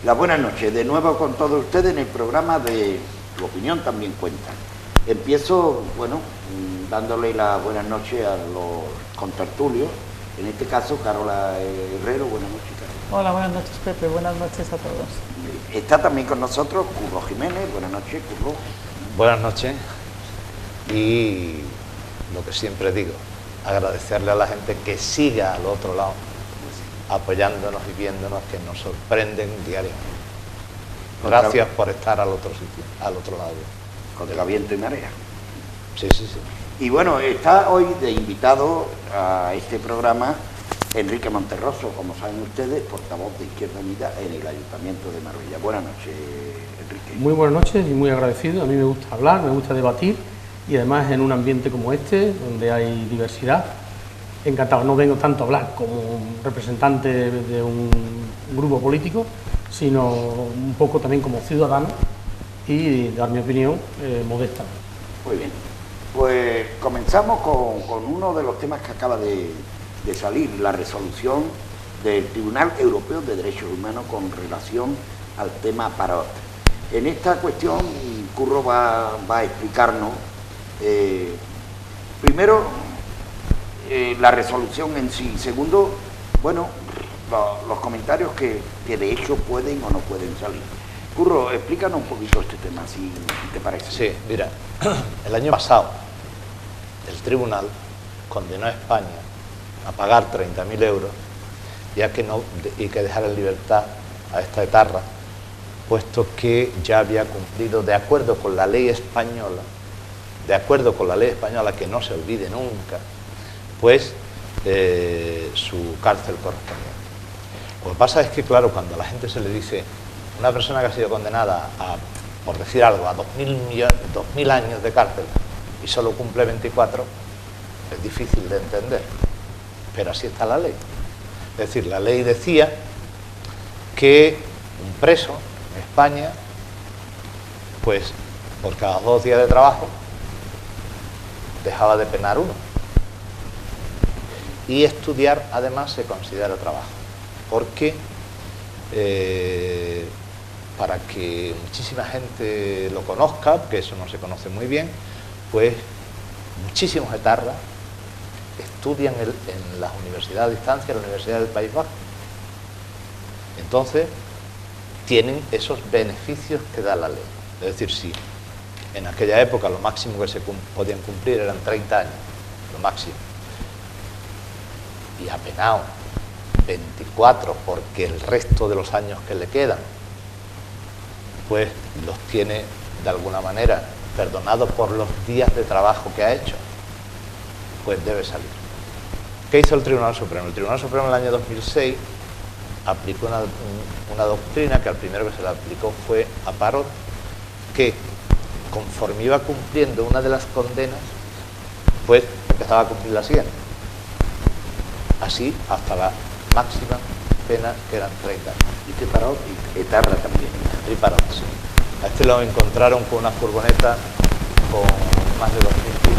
Las buenas noches, de nuevo con todos ustedes en el programa de Tu opinión también cuenta. Empiezo, bueno, dándole las buenas noches a los contertulios, en este caso Carola Herrero. Buenas noches, Carola. Hola, buenas noches, Pepe, buenas noches a todos. Está también con nosotros Curro Jiménez. Buenas noches, Curro. Buenas noches, y lo que siempre digo, agradecerle a la gente que siga al otro lado, apoyándonos y viéndonos, que nos sorprenden diariamente. Gracias por estar al otro sitio, al otro lado. Contra viento y marea. Sí. Y bueno, está hoy de invitado a este programa Enrique Monterroso, como saben ustedes, portavoz de Izquierda Unida en el Ayuntamiento de Marbella. Buenas noches, Enrique. Muy buenas noches y muy agradecido. A mí me gusta hablar, me gusta debatir, y además en un ambiente como este, donde hay diversidad. Encantado, no vengo tanto a hablar como un representante de un grupo político, sino un poco también como ciudadano y dar mi opinión modesta. Muy bien, pues comenzamos con uno de los temas que acaba de salir, la resolución del Tribunal Europeo de Derechos Humanos con relación al tema Parot. En esta cuestión, Curro va a explicarnos, primero, la resolución en sí. Segundo, bueno, los comentarios que de hecho pueden o no pueden salir. Curro, explícanos un poquito este tema, si te parece. Sí, mira, el año pasado el tribunal condenó a España a pagar 30.000 euros y que dejar en libertad a esta etarra, puesto que ya había cumplido, de acuerdo con la ley española, que no se olvide nunca, pues su cárcel correspondiente. Lo que pasa es que, claro, cuando a la gente se le dice, una persona que ha sido condenada a, por decir algo, a 2.000 años de cárcel y solo cumple 24, es difícil de entender, pero así está la ley. Es decir, la ley decía que un preso en España, pues por cada 2 días de trabajo, dejaba de penar uno. Y estudiar, además, se considera trabajo, porque para que muchísima gente lo conozca, que eso no se conoce muy bien, pues muchísimos etarras estudian en las universidades a distancia, en la Universidad del País Vasco. Entonces, tienen esos beneficios que da la ley. Es decir, si en aquella época lo máximo que se podían cumplir eran 30 años, lo máximo, y ha penado 24 porque el resto de los años que le quedan pues los tiene de alguna manera perdonados por los días de trabajo que ha hecho, pues debe salir. ¿Qué hizo el Tribunal Supremo? El Tribunal Supremo en el año 2006 aplicó una doctrina que al primero que se la aplicó fue a Parot, que conforme iba cumpliendo una de las condenas, pues empezaba a cumplir la siguiente. Así hasta la máxima pena, que eran 30 años. Y que Parot y etarra también. Y Parot, sí. A este lo encontraron con una furgoneta con más de 2.000 kilos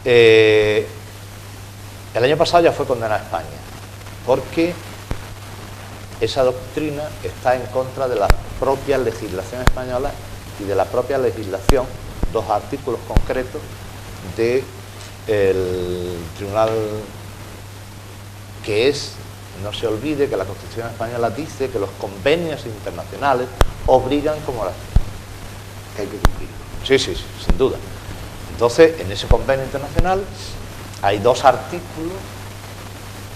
de presión. El año pasado ya fue condenada a España, porque esa doctrina está en contra de la propia legislación española y de la propia legislación, 2 artículos concretos del Tribunal, que es, no se olvide que la Constitución española dice que los convenios internacionales obligan como las que hay que cumplir. Sí, sin duda. Entonces, en ese convenio internacional hay 2 artículos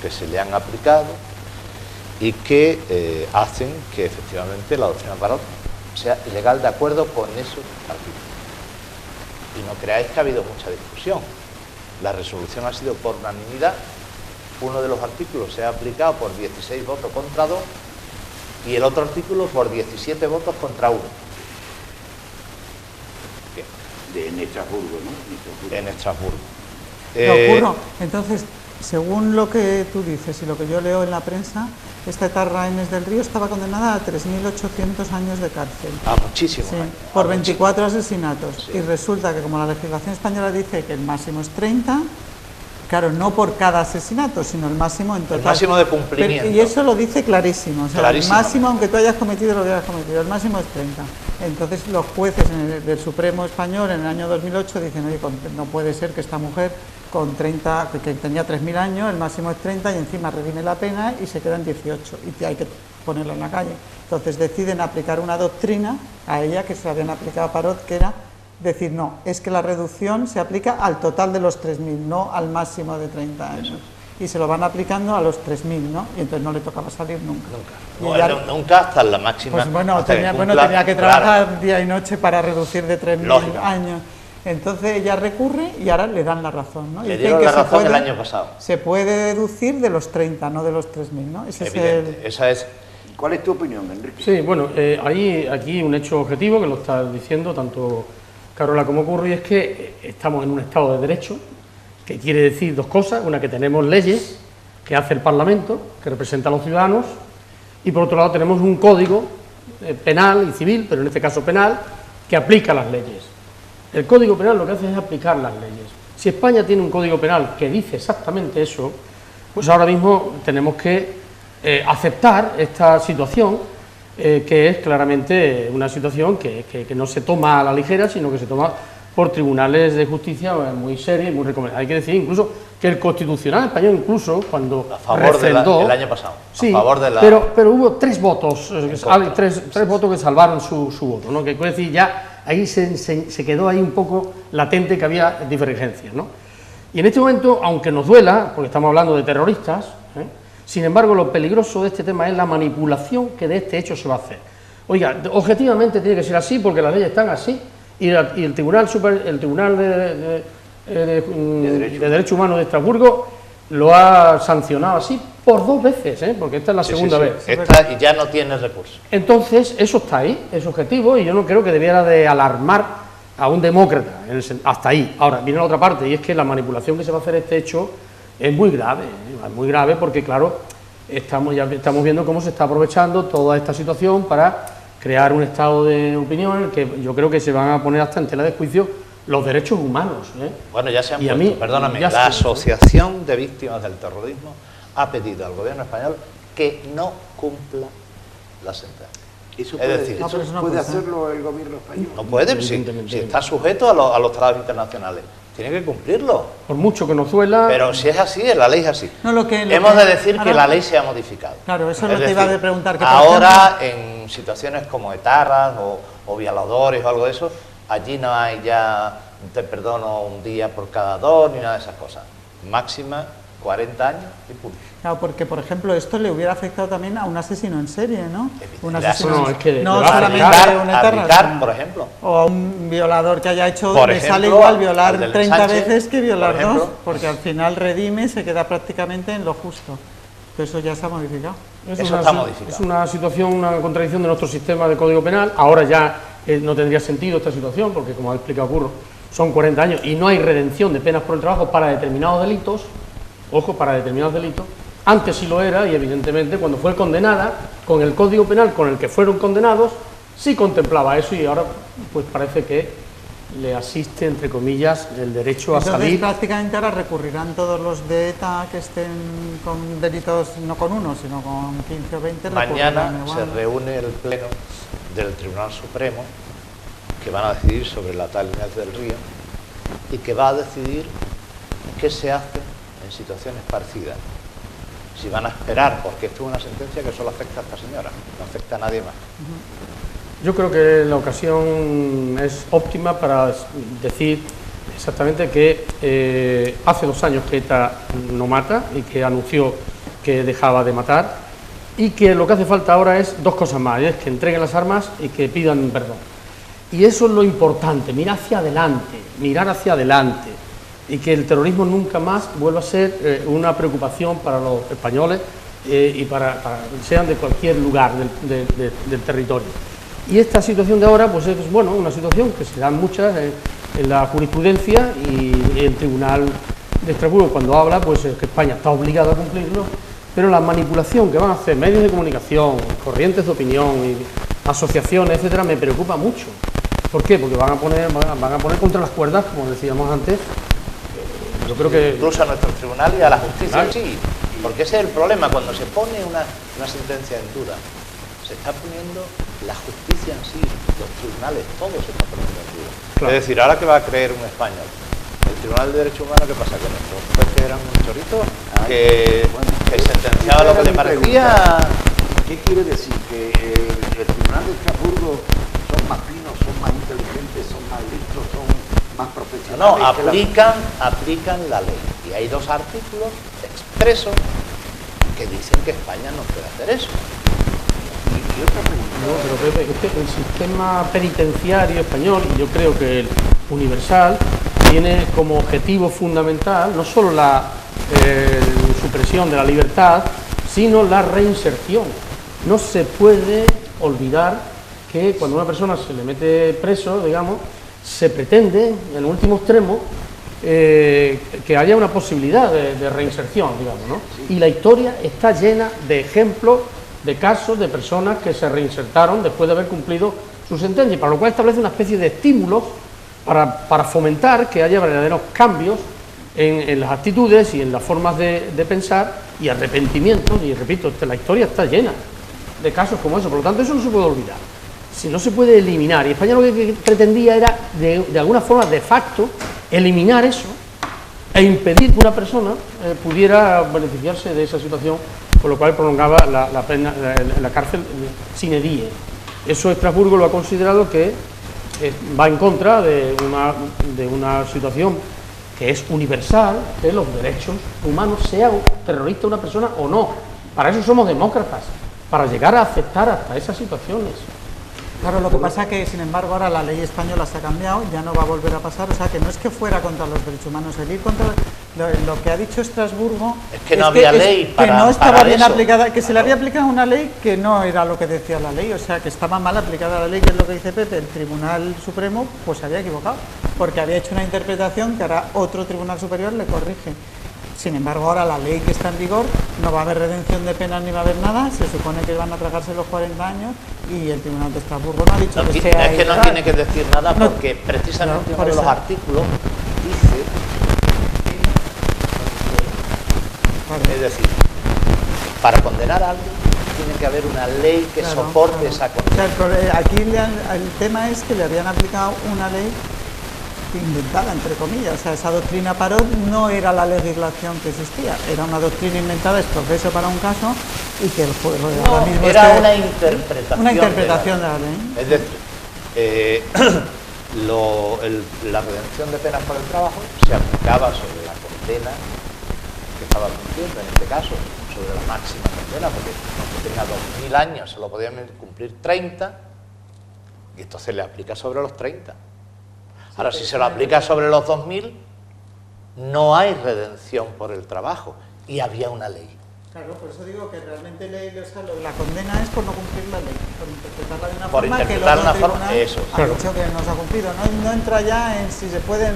que se le han aplicado y que hacen que efectivamente la doctrina Parot sea ilegal de acuerdo con esos artículos. Y no creáis que ha habido mucha discusión. La resolución ha sido por unanimidad. Uno de los artículos se ha aplicado por 16 votos contra 2 y el otro artículo por 17 votos contra 1. En Estrasburgo, ¿no? En Estrasburgo. Curro, entonces, según lo que tú dices y lo que yo leo en la prensa, esta etarra Inés del Río estaba condenada a 3.800 años de cárcel. A muchísimos sí, años. por 24 asesinatos. Sí. Y resulta que como la legislación española dice que el máximo es 30, Claro, no por cada asesinato, sino el máximo en total. El máximo de cumplimiento. Y eso lo dice clarísimo. O sea, Clarísimo. el máximo, aunque tú hayas cometido lo que hayas cometido, el máximo es 30. Entonces los jueces del Supremo Español en el año 2008 dicen, oye, no puede ser que esta mujer con 30, que tenía 3.000 años, el máximo es 30 y encima redime la pena y se quedan 18 y hay que ponerla en la calle. Entonces deciden aplicar una doctrina a ella que se la habían aplicado a Parot, que era decir, no, es que la reducción se aplica al total de los 3.000, no al máximo de 30 años. Y se lo van aplicando a los 3.000, ¿no? Y entonces no le tocaba salir nunca. Nunca hasta la máxima. Pues bueno, tenía que trabajar día y noche para reducir de 3.000 años. Entonces ella recurre y ahora le dan la razón, ¿no? Le dieron la razón el año pasado. Se puede deducir de los 30, no de los 3.000, ¿no? Ese evidente, esa es. ¿Cuál es tu opinión, Enrique? Sí, bueno, hay aquí un hecho objetivo que lo está diciendo tanto Carola como Curro, y es que estamos en un Estado de Derecho, que quiere decir dos cosas: una, que tenemos leyes que hace el Parlamento, que representa a los ciudadanos, y por otro lado tenemos un código penal y civil, pero en este caso penal, que aplica las leyes. El Código Penal lo que hace es aplicar las leyes. Si España tiene un Código Penal que dice exactamente eso, pues ahora mismo tenemos que aceptar esta situación, que es claramente una situación que no se toma a la ligera, sino que se toma por tribunales de justicia muy serios y muy recomendados. Hay que decir incluso que el Constitucional español, incluso cuando a favor refrendó, el año pasado, sí, a favor de la... pero hubo tres votos, tres votos que salvaron su voto, ¿no? Que quiere decir, ya ahí se quedó ahí un poco latente que había divergencias, ¿no? Y en este momento, aunque nos duela, porque estamos hablando de terroristas, sin embargo, lo peligroso de este tema es la manipulación que de este hecho se va a hacer. Oiga, objetivamente tiene que ser así porque las leyes están así, y el Tribunal de Derechos Humanos de Estrasburgo lo ha sancionado así por 2 veces, porque esta es la segunda vez. Esta y ya no tiene recurso. Entonces, eso está ahí, es objetivo, y yo no creo que debiera de alarmar a un demócrata, hasta ahí. Ahora, viene la otra parte, y es que la manipulación que se va a hacer este hecho es muy grave, porque claro, estamos viendo cómo se está aprovechando toda esta situación para crear un estado de opinión en el que yo creo que se van a poner hasta en tela de juicio los derechos humanos. Bueno, ya se han y puesto, perdóname, la Asociación de Víctimas del Terrorismo ha pedido al gobierno español que no cumpla la sentencia. ¿Eso no puede hacerlo el gobierno español? No puede, si está sujeto a los tratados internacionales. Tiene que cumplirlo. Por mucho que nos duela... Pero si es así, la ley es así. No, hemos de decir que la ley se ha modificado. Claro, eso es lo que iba a preguntar. Que ahora, en situaciones como etarras o violadores o algo de eso, allí no hay ya, te perdono un día por cada 2, ni nada de esas cosas. Máxima 40 años y punto. Claro, porque por ejemplo esto le hubiera afectado también a un asesino en serie, ¿no? Un asesino no solamente a un etarra, por ejemplo. O a un violador que haya hecho, por le ejemplo, sale igual violar 30 Sánchez, veces que violar 2, porque al final redime y se queda prácticamente en lo justo. Pero eso ya se ha modificado. Eso está modificado. Es una situación, una contradicción de nuestro sistema de Código Penal. Ahora ya no tendría sentido esta situación, porque como ha explicado Curro, son 40 años y no hay redención de penas por el trabajo para determinados delitos. Ojo, para determinados delitos. Antes sí lo era, y evidentemente cuando fue condenada, con el Código Penal con el que fueron condenados, sí contemplaba eso, y ahora pues parece que le asiste, entre comillas, el derecho a salir. Entonces prácticamente ahora recurrirán todos los de ETA que estén con delitos, no con uno, sino con 15 o 20. Mañana se reúne el Pleno del Tribunal Supremo, que van a decidir sobre la tal Inés del Río, y que va a decidir qué se hace en situaciones parecidas. Si van a esperar, porque esto es una sentencia que solo afecta a esta señora, no afecta a nadie más. Yo creo que la ocasión es óptima para decir exactamente que hace 2 años que ETA no mata y que anunció que dejaba de matar, y que lo que hace falta ahora es 2 cosas más, es que entreguen las armas y que pidan perdón. Y eso es lo importante, mirar hacia adelante, y que el terrorismo nunca más vuelva a ser una preocupación para los españoles y para sean de cualquier lugar del territorio. Y esta situación de ahora, pues es una situación que se dan muchas en la jurisprudencia, y el Tribunal de Estrasburgo cuando habla, pues es que España está obligada a cumplirlo, pero la manipulación que van a hacer medios de comunicación, corrientes de opinión, y asociaciones, etcétera, me preocupa mucho. ¿Por qué? Porque van a poner contra las cuerdas, como decíamos antes, Yo creo que... Incluso a nuestro tribunal y a la justicia en sí. Porque ese es el problema, cuando se pone una sentencia en duda, se está poniendo la justicia en sí, los tribunales, todo se está poniendo en duda. Claro. Es decir, ahora que va a creer un español, el Tribunal de Derechos Humanos, ¿qué pasa? Que nuestros jueces eran un chorito, que sentenciaba lo que le parecía. ¿Qué quiere decir? ¿Que el Tribunal de Estrasburgo son más finos, son más inteligentes, son más listos, son más profesionales? No, aplican la ley. Y hay 2 artículos expresos que dicen que España no puede hacer eso. Y otra pregunta. No, pero Pepe, es que el sistema penitenciario español, y yo creo que el universal, tiene como objetivo fundamental no solo la supresión de la libertad, sino la reinserción. No se puede olvidar que cuando a una persona se le mete preso, digamos, se pretende, en último extremo, que haya una posibilidad de reinserción, digamos, ¿no? Y la historia está llena de ejemplos, de casos de personas que se reinsertaron después de haber cumplido su sentencia, para lo cual establece una especie de estímulos para fomentar que haya verdaderos cambios en las actitudes y en las formas de pensar y arrepentimientos. Y repito, la historia está llena de casos como eso, por lo tanto eso no se puede olvidar, si no se puede eliminar. Y España lo que pretendía era de alguna forma de facto eliminar eso e impedir que una persona pudiera beneficiarse de esa situación, con lo cual prolongaba la pena en la cárcel sine die. Eso Estrasburgo lo ha considerado que va en contra de una situación que es universal, que los derechos humanos, sea terrorista una persona o no. Para eso somos demócratas, para llegar a aceptar hasta esas situaciones. Claro, lo que pasa es que, sin embargo, ahora la ley española se ha cambiado, ya no va a volver a pasar, o sea, que no es que fuera contra los derechos humanos, el ir contra lo que ha dicho Estrasburgo... Es que no había ley para que no estaba bien eso. aplicada, que se le había aplicado una ley que no era lo que decía la ley, o sea, que estaba mal aplicada la ley, que es lo que dice Pepe. El Tribunal Supremo pues se había equivocado, porque había hecho una interpretación que ahora otro Tribunal Superior le corrige. Sin embargo, ahora la ley que está en vigor, no va a haber redención de penas ni va a haber nada, se supone que van a tragarse los 40 años y el Tribunal de Estrasburgo no ha dicho que sea es que no tiene que decir nada, porque precisamente no, por uno de los eso. artículos dice, Vale. es decir, para condenar a alguien tiene que haber una ley que Claro, soporte claro. esa O condena. sea, aquí el tema es que le habían aplicado una ley inventada, entre comillas. O sea, esa doctrina Parot no era la legislación que existía, era una doctrina inventada, es profeso para un caso, y que el juez ahora mismo Era una interpretación. una interpretación de la ley. Es decir, la redención de penas por el trabajo se aplicaba sobre la condena que estaba cumpliendo, en este caso, sobre la máxima condena, porque aunque tenga 2000 años se lo podían cumplir 30, y esto se le aplica sobre los 30. Ahora, si se lo aplica sobre los 2000, no hay redención por el trabajo, y había una ley. Claro, por eso digo que realmente la condena es por no cumplir la ley, por interpretarla de una Por forma que interpretar el una otro forma, tribunal eso, ha claro. dicho que no se ha cumplido. No entra ya en si se pueden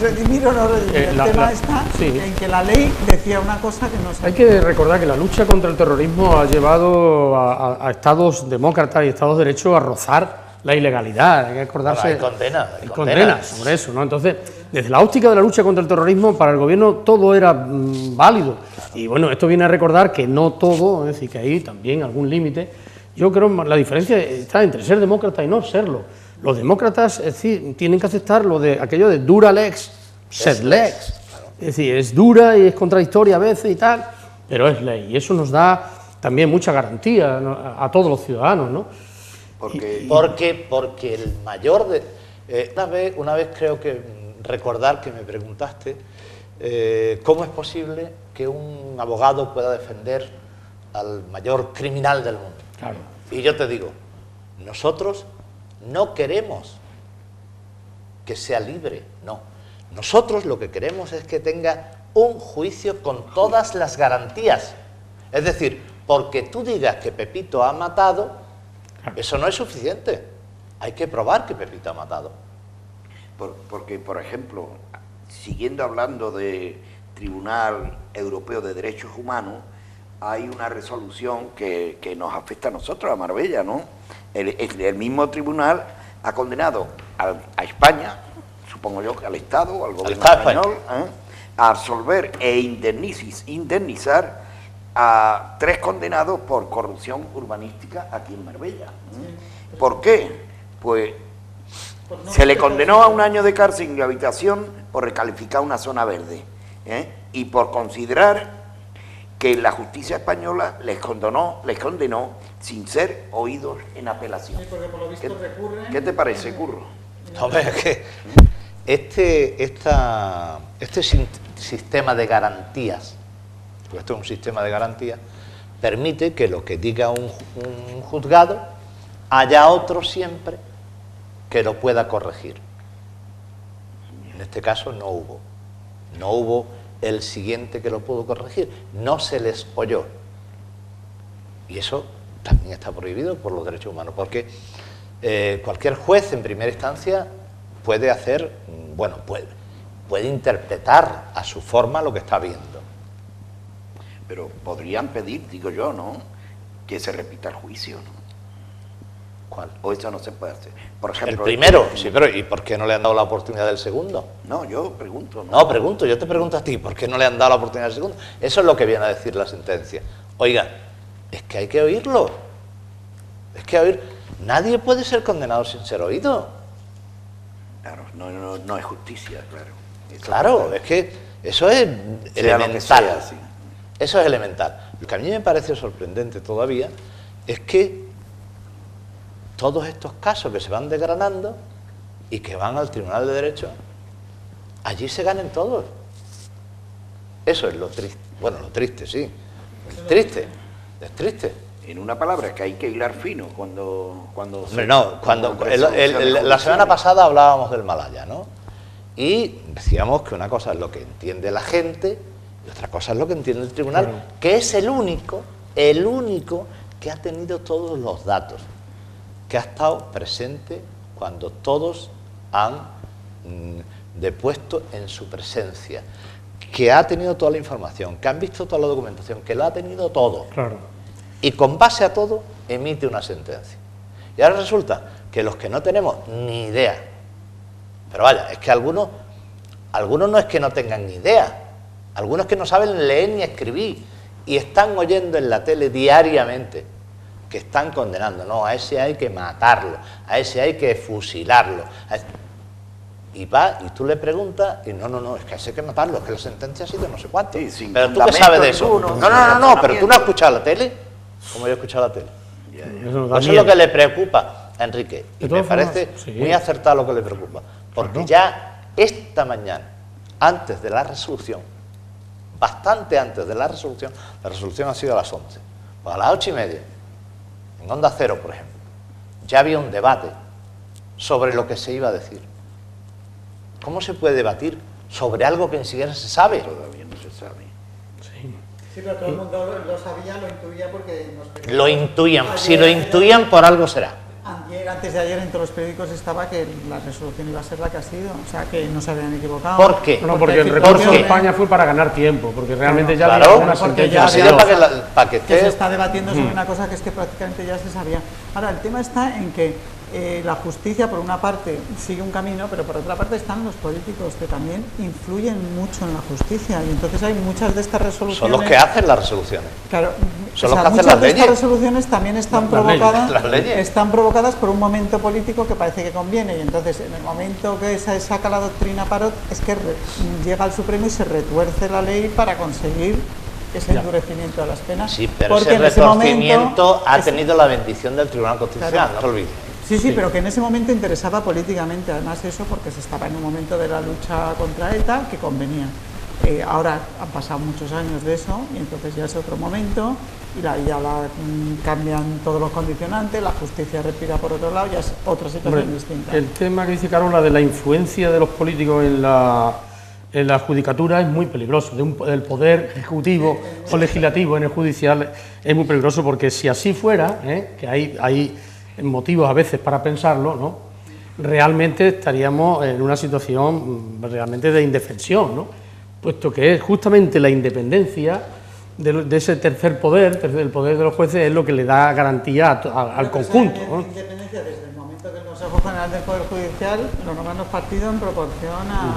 redimir o no redimir. El tema está sí. en que la ley decía una cosa que no se... Hay que recordar que la lucha contra el terrorismo ha llevado a estados demócratas y estados de derecho a rozar la ilegalidad. Hay que acordarse... Bueno, hay condenas condenas. sobre eso, ¿no? Entonces, desde la óptica de la lucha contra el terrorismo, para el gobierno todo era válido. Y bueno, esto viene a recordar que no todo, es decir, que hay también algún límite. Yo creo que la diferencia está entre ser demócrata y no serlo. Los demócratas, es decir, tienen que aceptar aquello de dura lex, sed lex. Es decir, es dura y es contradictoria a veces y tal, pero es ley. Y eso nos da también mucha garantía, ¿no?, a todos los ciudadanos, ¿no? Porque el mayor de... una vez creo que recordar que me preguntaste cómo es posible que un abogado pueda defender al mayor criminal del mundo. Claro. Y yo te digo, nosotros no queremos que sea libre, no. Nosotros lo que queremos es que tenga un juicio con todas las garantías. Es decir, porque tú digas que Pepito ha matado, eso no es suficiente. Hay que probar que Pepito ha matado. Porque, por ejemplo, siguiendo hablando de Tribunal Europeo de Derechos Humanos, hay una resolución que nos afecta a nosotros, a Marbella, ¿no? El mismo tribunal ha condenado a España, supongo yo que al Estado, al gobierno español, a absolver e indemnizar a 3 condenados por corrupción urbanística aquí en Marbella. ¿Por qué? Pues se le condenó a 1 año de cárcel en rehabilitación por recalificar una zona verde, y por considerar que la justicia española les condenó sin ser oídos en apelación. Sí, porque por lo visto recurren. ¿Qué te parece, Curro? Hombre, es que este sistema de garantías, porque esto es un sistema de garantías, permite que lo que diga un juzgado haya otro siempre que lo pueda corregir. En este caso no hubo el siguiente que lo pudo corregir, no se les oyó. Y eso también está prohibido por los derechos humanos, porque cualquier juez en primera instancia puede hacer, bueno, puede interpretar a su forma lo que está viendo. Pero podrían pedir, digo yo, ¿no?, que se repita el juicio, ¿no? ¿Cuál? O eso no se puede hacer. Por ejemplo, El primero, sí, pero ¿y por qué no le han dado la oportunidad del segundo? No, yo pregunto. Yo te pregunto a ti, ¿por qué no le han dado la oportunidad del segundo? Eso es lo que viene a decir la sentencia. Oigan, es que hay que oírlo. Es que nadie puede ser condenado sin ser oído. Claro, no es justicia, claro. Eso Claro, es que eso es elemental. Sea, sí. Eso es elemental. Lo que a mí me parece sorprendente todavía es que todos estos casos que se van desgranando y que van al Tribunal de Derecho, allí se ganen todos. Eso es lo triste. Bueno, lo triste, sí. Es triste. En una palabra, que hay que hilar fino cuando Hombre, la semana pasada hablábamos del Malaya, ¿no? Y decíamos que una cosa es lo que entiende la gente y otra cosa es lo que entiende el tribunal, que es el único que ha tenido todos los datos, que ha estado presente cuando todos han depuesto en su presencia, que ha tenido toda la información, que han visto toda la documentación, que lo ha tenido todo. Claro. Y con base a todo emite una sentencia. Y ahora resulta que los que no tenemos ni idea, pero vaya, es que algunos no es que no tengan ni idea, algunos que no saben leer ni escribir y están oyendo en la tele diariamente que están condenando, no, a ese hay que matarlo, a ese hay que fusilarlo. Y va, y tú le preguntas, y no, es que a ese hay que matarlo, es que la sentencia ha sido no sé cuánto. Sí, pero tú qué sabes de eso. No, pero tú no has escuchado la tele, como yo he escuchado la tele. Eso es lo que le preocupa a Enrique, y me parece muy acertado lo que le preocupa, porque ya esta mañana, antes de la resolución, bastante antes de la resolución ha sido a las 11, pues a las 8:30, en Onda Cero, por ejemplo, ya había un debate sobre lo que se iba a decir. ¿Cómo se puede debatir sobre algo que ni siquiera se sabe? Todavía no se sabe. Sí, pero todo el mundo lo sabía, lo intuía porque... Lo intuían, si lo intuían por algo será. Antes de ayer en todos los periódicos estaba que la resolución iba a ser la que ha sido, o sea que no se habían equivocado. ¿Por qué? No, porque el recurso de España fue para ganar tiempo, porque realmente ya claro, había una sentencia. Que se está debatiendo sobre una cosa que es que prácticamente ya se sabía. Ahora, el tema está en que la justicia, por una parte, sigue un camino, pero por otra parte están los políticos, que también influyen mucho en la justicia, y entonces hay muchas de estas resoluciones... Son los que hacen las resoluciones. Claro, son los que hacen muchas las de leyes. estas resoluciones también están leyes. Están provocadas por un momento político que parece que conviene, y entonces en el momento que se saca la doctrina Parot es que llega al Supremo y se retuerce la ley para conseguir ese endurecimiento de las penas. Sí, pero ese retorcimiento ha tenido la bendición del Tribunal Constitucional, no se olvide. Sí, pero que en ese momento interesaba políticamente, además eso, porque se estaba en un momento de la lucha contra ETA que convenía. Ahora han pasado muchos años de eso y entonces ya es otro momento y cambian todos los condicionantes, la justicia respira por otro lado, ya es otra situación distinta. El tema que dice Carola de la influencia de los políticos en la judicatura es muy peligroso, del poder ejecutivo o legislativo en el judicial es muy peligroso, porque si así fuera, que hay motivos a veces para pensarlo, ¿no?, realmente estaríamos en una situación realmente de indefensión, ¿no?, puesto que es justamente la independencia de ese tercer poder, el poder de los jueces, es lo que le da garantía al conjunto, ¿no? Independencia desde el momento que el Consejo Consejo General del Poder Judicial lo nombran los partidos en proporción al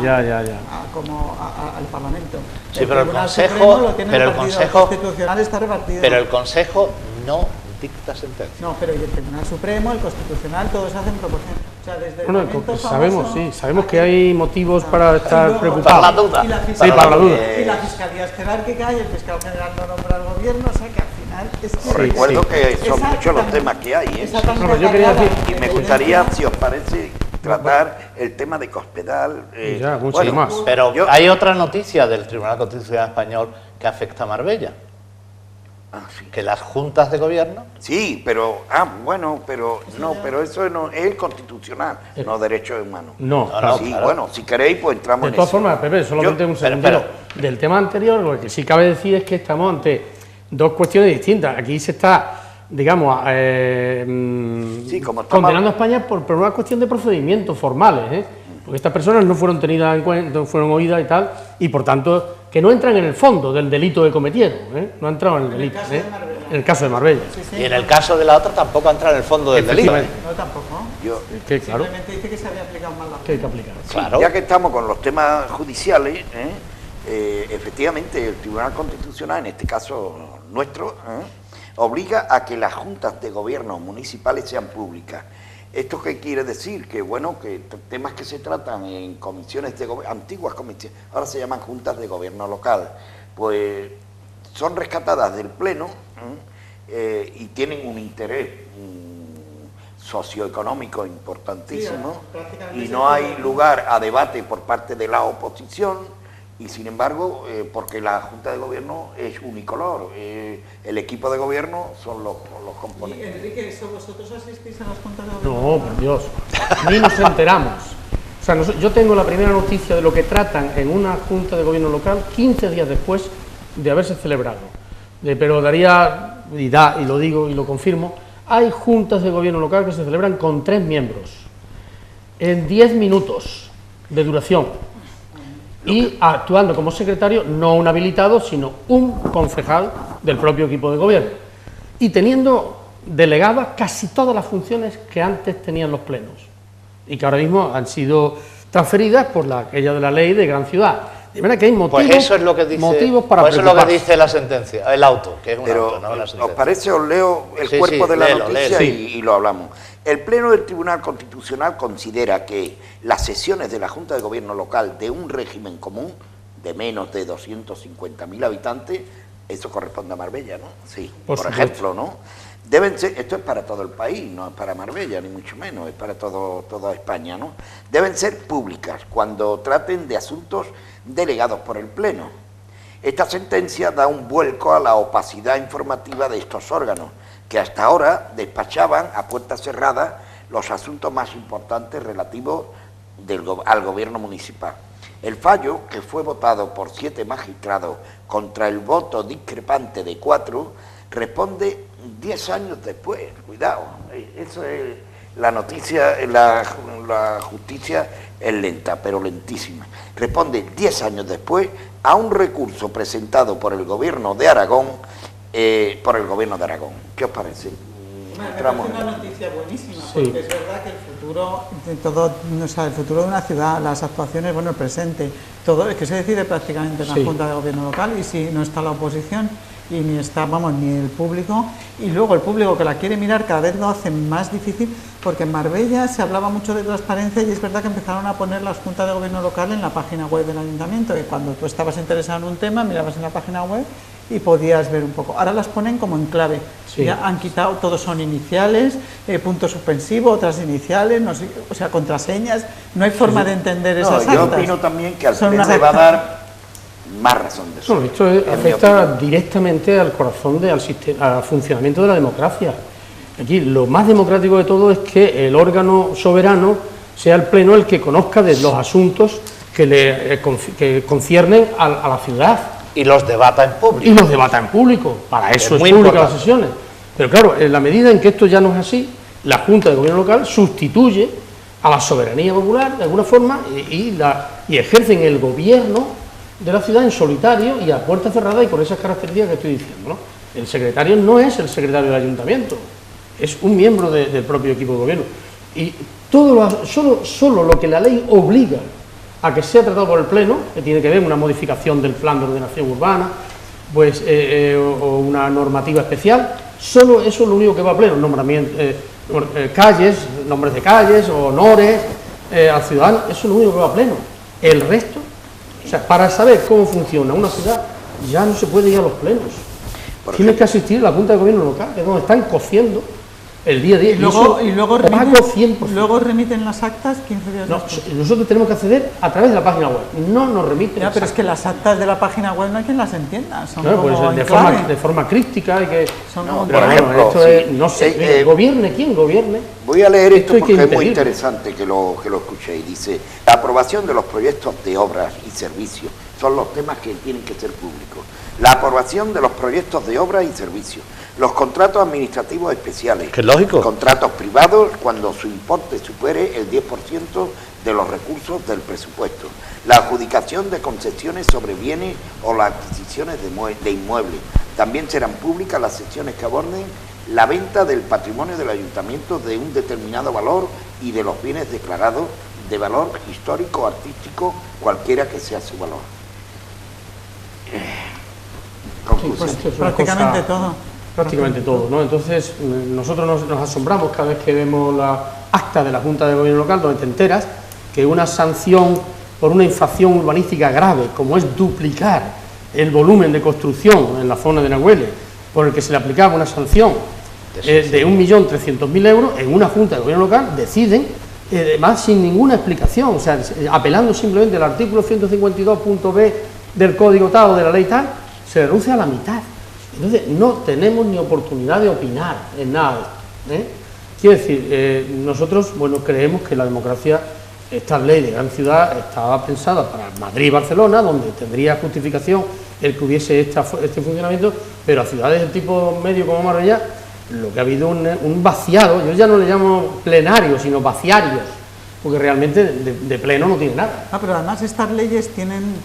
Parlamento. Sí, pero el Tribunal Consejo, Supremo lo tiene pero el partido Consejo Constitucional está repartido. Pero el Consejo no dicta sentencia. No, pero y el Tribunal Supremo, el Constitucional, todos hacen proporción. O sea, desde el Bueno, momento sabemos, famoso, sí, sabemos que hay motivos para estar luego, preocupados. Para la duda. Y la Sí, fiscalía, para la duda. Y la fiscalía es jerárquica y el fiscal general no nombra al gobierno, o sea que al final es que... Os Recuerdo que son Esa muchos los tan- temas que hay, ¿eh? esa tan No, pero yo quería detallada decir- Y me gustaría, si os parece, tratar el tema de Cospedal. Ya, mucho más. Pero yo- hay otra noticia del Tribunal Constitucional Español que afecta a Marbella, Ah, sí. que las juntas de gobierno, Sí, pero, bueno, pero no, pero eso no es el constitucional, no derechos humanos. No, No, claro. Sí, claro. bueno, si queréis, pues entramos De en todas eso. formas, Pepe, solamente Yo- un pero- segundo. Del tema anterior, lo que sí cabe decir es que estamos ante dos cuestiones distintas. Aquí se está, digamos, Sí, como estamos- condenando a España por una cuestión de procedimientos formales, ¿eh? Porque estas personas no fueron tenidas en cuenta, no fueron oídas y tal, y por tanto, que no entran en el fondo del delito que cometieron, ¿eh? No han entrado en el delito, caso ¿eh? de Marbella. En el caso de Marbella. Sí, sí, y en el caso de la otra tampoco entra en el fondo del delito. Efectivamente. No, tampoco. Yo- Que claro, Simplemente dice que se había aplicado mal la que hay que aplicar. Claro. Ya que estamos con los temas judiciales, efectivamente el Tribunal Constitucional, en este caso nuestro, obliga a que las juntas de gobierno municipales sean públicas. ¿Esto qué quiere decir? Que bueno, que temas que se tratan en comisiones de antiguas comisiones, ahora se llaman juntas de gobierno local, pues son rescatadas del Pleno y tienen un interés socioeconómico importantísimo, Sí, prácticamente y se no hay puede- lugar a debate por parte de la oposición, y sin embargo, porque la Junta de Gobierno es unicolor, el equipo de gobierno son los Y componentes. Enrique, ¿eso vosotros asistís a las juntas de gobierno? No, por Dios, ni nos enteramos. O sea, yo tengo la primera noticia de lo que tratan en una junta de gobierno local 15 días después de haberse celebrado. Pero daría, y lo digo y lo confirmo, hay juntas de gobierno local que se celebran con 3 miembros, en 10 minutos de duración, y actuando como secretario, no un habilitado, sino un concejal del propio equipo de gobierno, y teniendo delegadas casi todas las funciones que antes tenían los plenos, y que ahora mismo han sido transferidas por aquella de la ley de gran ciudad. De manera que hay motivos, Pues eso es lo que dice, motivos para pues eso es lo que preocuparse. dice la sentencia, el auto, que es un Pero, auto, no la ¿os sentencia. parece? Os leo el Sí, cuerpo sí, de la léelo, noticia léelo. y lo hablamos. El Pleno del Tribunal Constitucional considera que las sesiones de la Junta de Gobierno local de un régimen común de menos de 250.000 habitantes, eso corresponde a Marbella, ¿no? Sí, Por por supuesto. ejemplo, ¿no? Deben ser, esto es para todo el país, no es para Marbella, ni mucho menos, es para toda España, ¿no? Deben ser públicas cuando traten de asuntos delegados por el Pleno. Esta sentencia da un vuelco a la opacidad informativa de estos órganos, que hasta ahora despachaban a puertas cerradas los asuntos más importantes relativos al gobierno municipal. El fallo, que fue votado por 7 magistrados contra el voto discrepante de 4, responde 10 años después. Cuidado, eso es la noticia, la justicia es lenta, pero lentísima. Responde 10 años después a un recurso presentado por el gobierno de Aragón, ¿Qué os parece? Me Entramos parece en- una noticia buenísima, Sí. porque es verdad que el futuro de todo, o sea, el futuro de una ciudad, las actuaciones, bueno, el presente, todo es que se decide prácticamente en la Sí. Junta de Gobierno local, y si no está la oposición y ni está, vamos, ni el público, y luego el público que la quiere mirar cada vez lo hace más difícil, porque en Marbella se hablaba mucho de transparencia y es verdad que empezaron a poner las juntas de gobierno local en la página web del ayuntamiento, y cuando tú estabas interesado en un tema, mirabas en la página web y podías ver un poco. Ahora las ponen como en clave. Sí. Ya han quitado, todos son iniciales, punto suspensivo, otras iniciales, no sé, o sea, contraseñas. No hay forma de entender No, esas yo actas. opino también que al Son Pleno unas le va a actas. dar más razón de eso. Bueno, esto en mi afecta opinión. directamente al corazón, al funcionamiento de la democracia. Aquí lo más democrático de todo es que el órgano soberano sea el Pleno el que conozca de los asuntos que conciernen a la ciudad Y los debata en público. y los debata en público. Para eso es muy pública las importante. sesiones. Pero claro, en la medida en que esto ya no es así, la Junta de Gobierno Local sustituye a la soberanía popular de alguna forma y ejercen el gobierno de la ciudad en solitario y a puerta cerrada y con esas características que estoy diciendo, ¿no? El secretario no es el secretario del ayuntamiento, es un miembro del propio equipo de gobierno. Y solo lo que la ley obliga a que sea tratado por el Pleno, que tiene que ver una modificación del plan de ordenación urbana, pues o una normativa especial, solo eso es lo único que va a Pleno, nombramiento, calles, nombres de calles, honores al ciudadano, eso es lo único que va a Pleno. El resto, o sea, para saber cómo funciona una ciudad, ya no se puede ir a los plenos. Tienes que asistir a la Junta de Gobierno local, que es donde están cociendo el día a día. Y luego remiten las actas 15 días después. Nosotros tenemos que acceder a través de la página web, no nos remiten. Ya, pero es que las actas de la página web no hay quien las entienda, son claro, como pues de forma críptica y que... Son no, como por ejemplo, esto es, no sé, gobierne quien gobierne. Voy a leer esto porque es muy impedirlo. interesante que lo escuchéis. Dice, la aprobación de los proyectos de obras y servicios son los temas que tienen que ser públicos. La aprobación de los proyectos de obras y servicios, los contratos administrativos especiales, que es lógico, contratos privados cuando su importe supere el 10% de los recursos del presupuesto, la adjudicación de concesiones sobre bienes o las adquisiciones de inmuebles. También serán públicas las secciones que aborden la venta del patrimonio del ayuntamiento de un determinado valor y de los bienes declarados de valor histórico o artístico, cualquiera que sea su valor. Conclusión. Sí, pues, prácticamente todo. Prácticamente todo, ¿no? Entonces, nosotros nos asombramos cada vez que vemos la acta de la Junta de Gobierno Local, donde te enteras que una sanción por una infracción urbanística grave, como es duplicar el volumen de construcción en la zona de Nahuele, por el que se le aplicaba una sanción de 1.300.000 euros, en una Junta de Gobierno Local deciden, además sin ninguna explicación, o sea, apelando simplemente al artículo 152.b del Código tal o de la ley tal, se reduce a la mitad. Entonces, no tenemos ni oportunidad de opinar en nada de esto. Quiero decir, nosotros, bueno, creemos que la democracia, esta ley de gran ciudad, estaba pensada para Madrid y Barcelona, donde tendría justificación el que hubiese este funcionamiento, pero a ciudades de tipo medio como Marbella, lo que ha habido un vaciado, yo ya no le llamo plenario, sino vaciarios, porque realmente de pleno no tiene nada. Pero además estas leyes tienen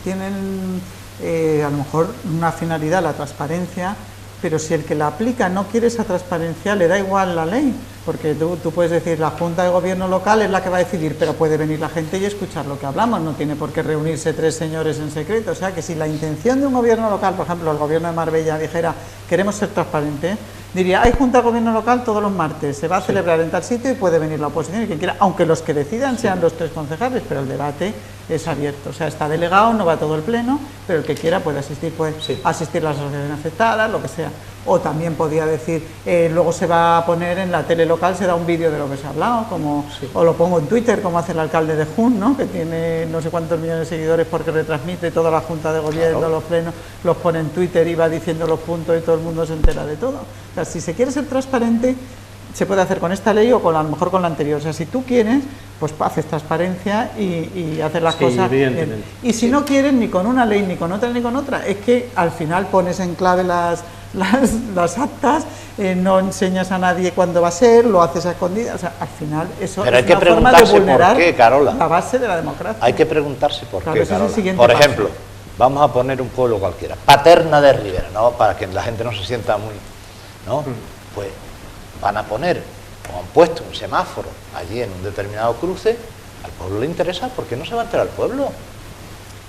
a lo mejor una finalidad, la transparencia, pero si el que la aplica no quiere esa transparencia, le da igual la ley, porque tú puedes decir, la Junta de Gobierno Local es la que va a decidir, pero puede venir la gente y escuchar lo que hablamos, no tiene por qué reunirse 3 señores en secreto. O sea que si la intención de un gobierno local, por ejemplo el gobierno de Marbella, dijera, queremos ser transparentes, diría, hay Junta de Gobierno Local todos los martes, se va a celebrar en tal sitio y puede venir la oposición y quien quiera, aunque los que decidan sean los 3 concejales, pero el debate es abierto, o sea, está delegado, no va todo el pleno, pero el que quiera puede asistir, asistir a las asociaciones afectadas, lo que sea. O también podía decir, luego se va a poner en la tele local, se da un vídeo de lo que se ha hablado, o lo pongo en Twitter, como hace el alcalde de Jun, ¿no? Que tiene no sé cuántos millones de seguidores porque retransmite toda la Junta de Gobierno, claro. Los plenos, los pone en Twitter y va diciendo los puntos y todo el mundo se entera de todo. O sea, si se quiere ser transparente, se puede hacer con esta ley o a lo mejor con la anterior. O sea, si tú quieres, pues haces transparencia y haces las cosas bien. Y si no quieres, ni con una ley, ni con otra, es que al final pones en clave las actas, no enseñas a nadie cuándo va a ser, lo haces a escondidas, o sea, al final eso pero es una forma de vulnerar por qué, Carola. La base de la democracia. Hay que preguntarse por claro, qué, Carola. Por ejemplo, vamos a poner un pueblo cualquiera, Paterna de Ribera, ¿no? Para que la gente no se sienta muy... ¿no? Pues van a poner, o han puesto un semáforo allí en un determinado cruce, al pueblo le interesa, ¿por qué no se va a enterar el pueblo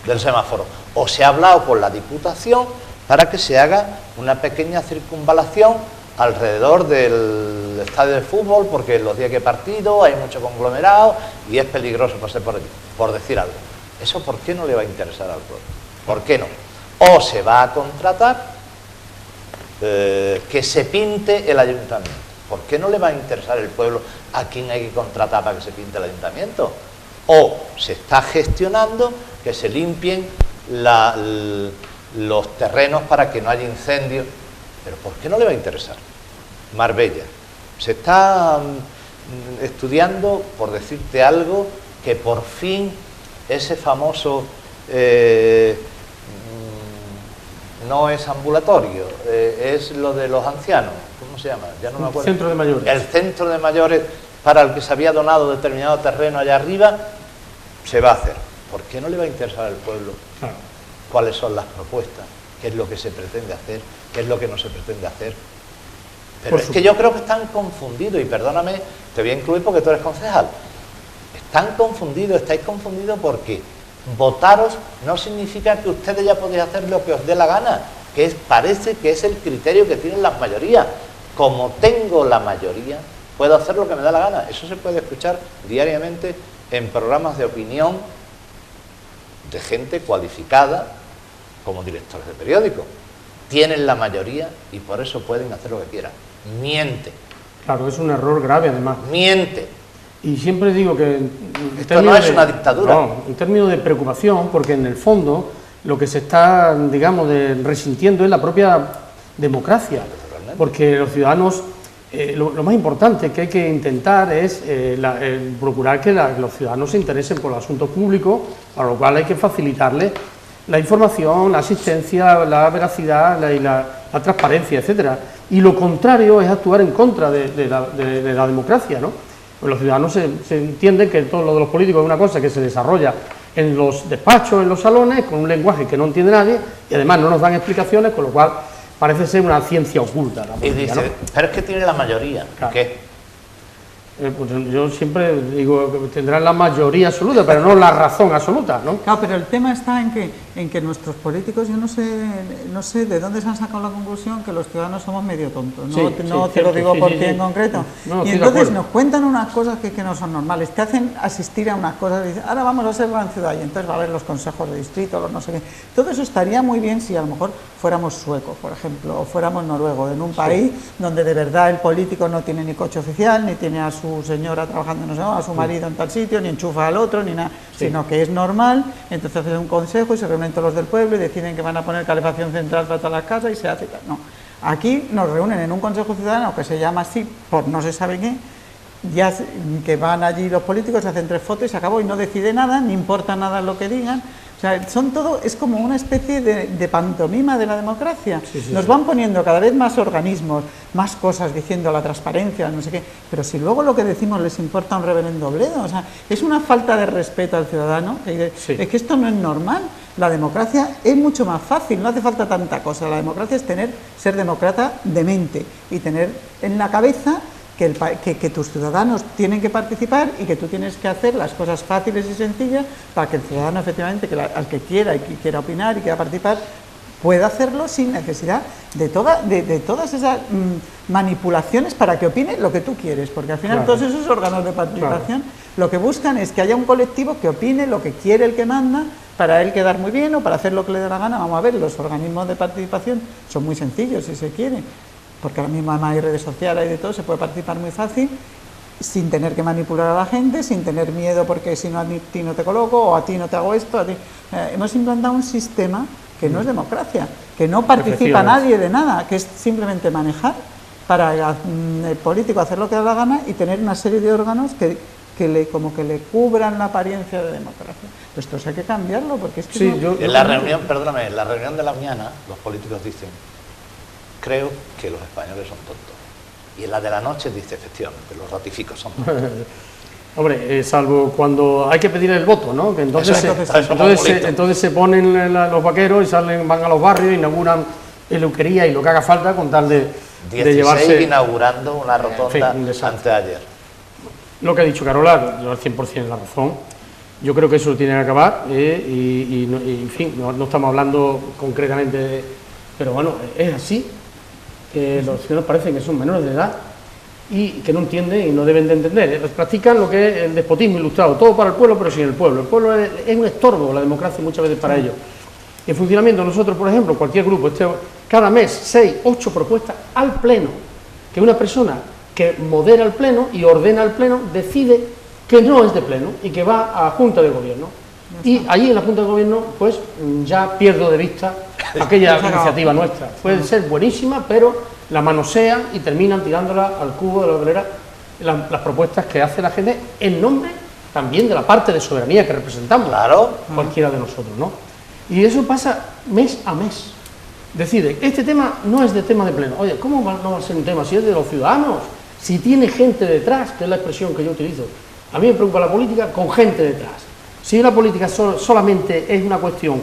del semáforo? O se ha hablado con la Diputación para que se haga una pequeña circunvalación alrededor del estadio de fútbol, porque en los días que hay partido hay mucho conglomerado y es peligroso pasar por allí, por decir algo. ¿Eso por qué no le va a interesar al pueblo? ¿Por qué no? O se va a contratar que se pinte el ayuntamiento. ¿Por qué no le va a interesar el pueblo a quién hay que contratar para que se pinte el ayuntamiento? O se está gestionando que se limpien los terrenos para que no haya incendios. ¿Pero por qué no le va a interesar? Marbella. Se está estudiando, por decirte algo, que por fin ese famoso no es ambulatorio, es lo de los ancianos, ¿cómo se llama? Ya no me acuerdo. El centro de mayores. El centro de mayores para el que se había donado determinado terreno allá arriba, se va a hacer. ¿Por qué no le va a interesar al pueblo? Claro. ¿Cuáles son las propuestas? ¿Qué es lo que se pretende hacer? ¿Qué es lo que no se pretende hacer? Pero es que yo creo que están confundidos, y perdóname, te voy a incluir porque tú eres concejal. Están confundidos, estáis confundidos porque votaros no significa que ustedes ya podéis hacer lo que os dé la gana, parece que es el criterio que tienen las mayorías. Como tengo la mayoría, puedo hacer lo que me da la gana. Eso se puede escuchar diariamente en programas de opinión de gente cualificada como directores de periódicos. Tienen la mayoría y por eso pueden hacer lo que quieran. Miente. Claro, es un error grave además. Miente. Y siempre digo que... Esto no es una dictadura. No, en términos de preocupación, porque en el fondo lo que se está, digamos, resintiendo es la propia democracia. Porque los ciudadanos, lo más importante que hay que intentar es procurar que los ciudadanos se interesen por los asuntos públicos, para lo cual hay que facilitarles la información, la asistencia, la veracidad y la transparencia, etcétera. Y lo contrario es actuar en contra de la democracia, ¿no? Pues los ciudadanos se entienden que todo lo de los políticos es una cosa que se desarrolla en los despachos, en los salones, con un lenguaje que no entiende nadie, y además no nos dan explicaciones, con lo cual parece ser una ciencia oculta la política, y dice, ¿no? pero es que tiene la mayoría. Claro. ¿Qué? Pues yo siempre digo que tendrán la mayoría absoluta, pero no la razón absoluta, ¿no? Claro, pero el tema está en que nuestros políticos, yo no sé de dónde se han sacado la conclusión que los ciudadanos somos medio tontos. No te lo digo por ti en concreto. No, y entonces nos cuentan unas cosas que no son normales, te hacen asistir a unas cosas y dicen, ahora vamos a ser gran ciudad y entonces va a haber los consejos de distrito, los no sé qué. Todo eso estaría muy bien si a lo mejor fuéramos suecos, por ejemplo, o fuéramos noruegos, en un país donde de verdad el político no tiene ni coche oficial, ni tiene a su señora trabajando no sé, a su marido en tal sitio, ni enchufa al otro, ni nada, sino que es normal, entonces hace un consejo y se reúnen todos los del pueblo y deciden que van a poner calefacción central para todas las casas y se hace tal. No, aquí nos reúnen en un consejo ciudadano que se llama así, por no se sabe qué, ya que van allí los políticos, se hacen 3 fotos y se acabó y no decide nada, ni importa nada lo que digan. O sea, son todo, es como una especie de pantomima de la democracia. Nos van poniendo cada vez más organismos, más cosas diciendo la transparencia, no sé qué, pero si luego lo que decimos les importa un reverendo bledo, o sea, es una falta de respeto al ciudadano, es que esto no es normal. La democracia es mucho más fácil, no hace falta tanta cosa. La democracia es ser demócrata de mente y tener en la cabeza que tus ciudadanos tienen que participar y que tú tienes que hacer las cosas fáciles y sencillas para que el ciudadano efectivamente, al que quiera y que quiera opinar y quiera participar, pueda hacerlo sin necesidad de todas esas manipulaciones para que opine lo que tú quieres, porque al final todos esos órganos de participación lo que buscan es que haya un colectivo que opine lo que quiere el que manda para él quedar muy bien o para hacer lo que le dé la gana. Vamos a ver, los organismos de participación son muy sencillos si se quiere, porque ahora mismo hay redes sociales y de todo, se puede participar muy fácil, sin tener que manipular a la gente, sin tener miedo porque si no a ti no te coloco, o a ti no te hago esto, a ti. Hemos implantado un sistema que no es democracia, que no participa nadie de nada, que es simplemente manejar para el político hacer lo que da la gana y tener una serie de órganos que le cubran la apariencia de democracia. Esto hay que cambiarlo, porque es que... Sí, en la reunión, perdóname, en la reunión de la mañana, los políticos dicen, creo que los españoles son tontos. Y en la de la noche dice, efectivamente, los ratifico, son tontos. Hombre, salvo cuando hay que pedir el voto, ¿no? Que entonces se ponen los vaqueros y van a los barrios, inauguran peluquería y lo que haga falta con tal de llevarse... inaugurando una rotonda antes de ayer. Lo que ha dicho Carola, yo al 100% la razón. Yo creo que eso tiene que acabar en fin, no estamos hablando concretamente pero bueno, es así. Los ciudadanos parecen que son menores de edad y que no entienden y no deben de entender. Practican lo que es el despotismo ilustrado, todo para el pueblo pero sin el pueblo. El pueblo es un estorbo, la democracia muchas veces para ellos. En funcionamiento nosotros, por ejemplo, cualquier grupo, cada mes 6, 8 propuestas al pleno, que una persona que modera el pleno y ordena el pleno decide que no es de pleno y que va a Junta de Gobierno. Y allí en la Junta de Gobierno pues ya pierdo de vista aquella iniciativa nuestra. Puede ser buenísima, pero la manosean y terminan tirándola al cubo de la hoguera las propuestas que hace la gente en nombre también de la parte de soberanía que representamos, cualquiera de nosotros, ¿no? Y eso pasa mes a mes. Decide, este tema no es de tema de pleno. Oye, ¿cómo no va a ser un tema si es de los ciudadanos? Si tiene gente detrás, que es la expresión que yo utilizo. A mí me preocupa la política con gente detrás. Si la política solamente es una cuestión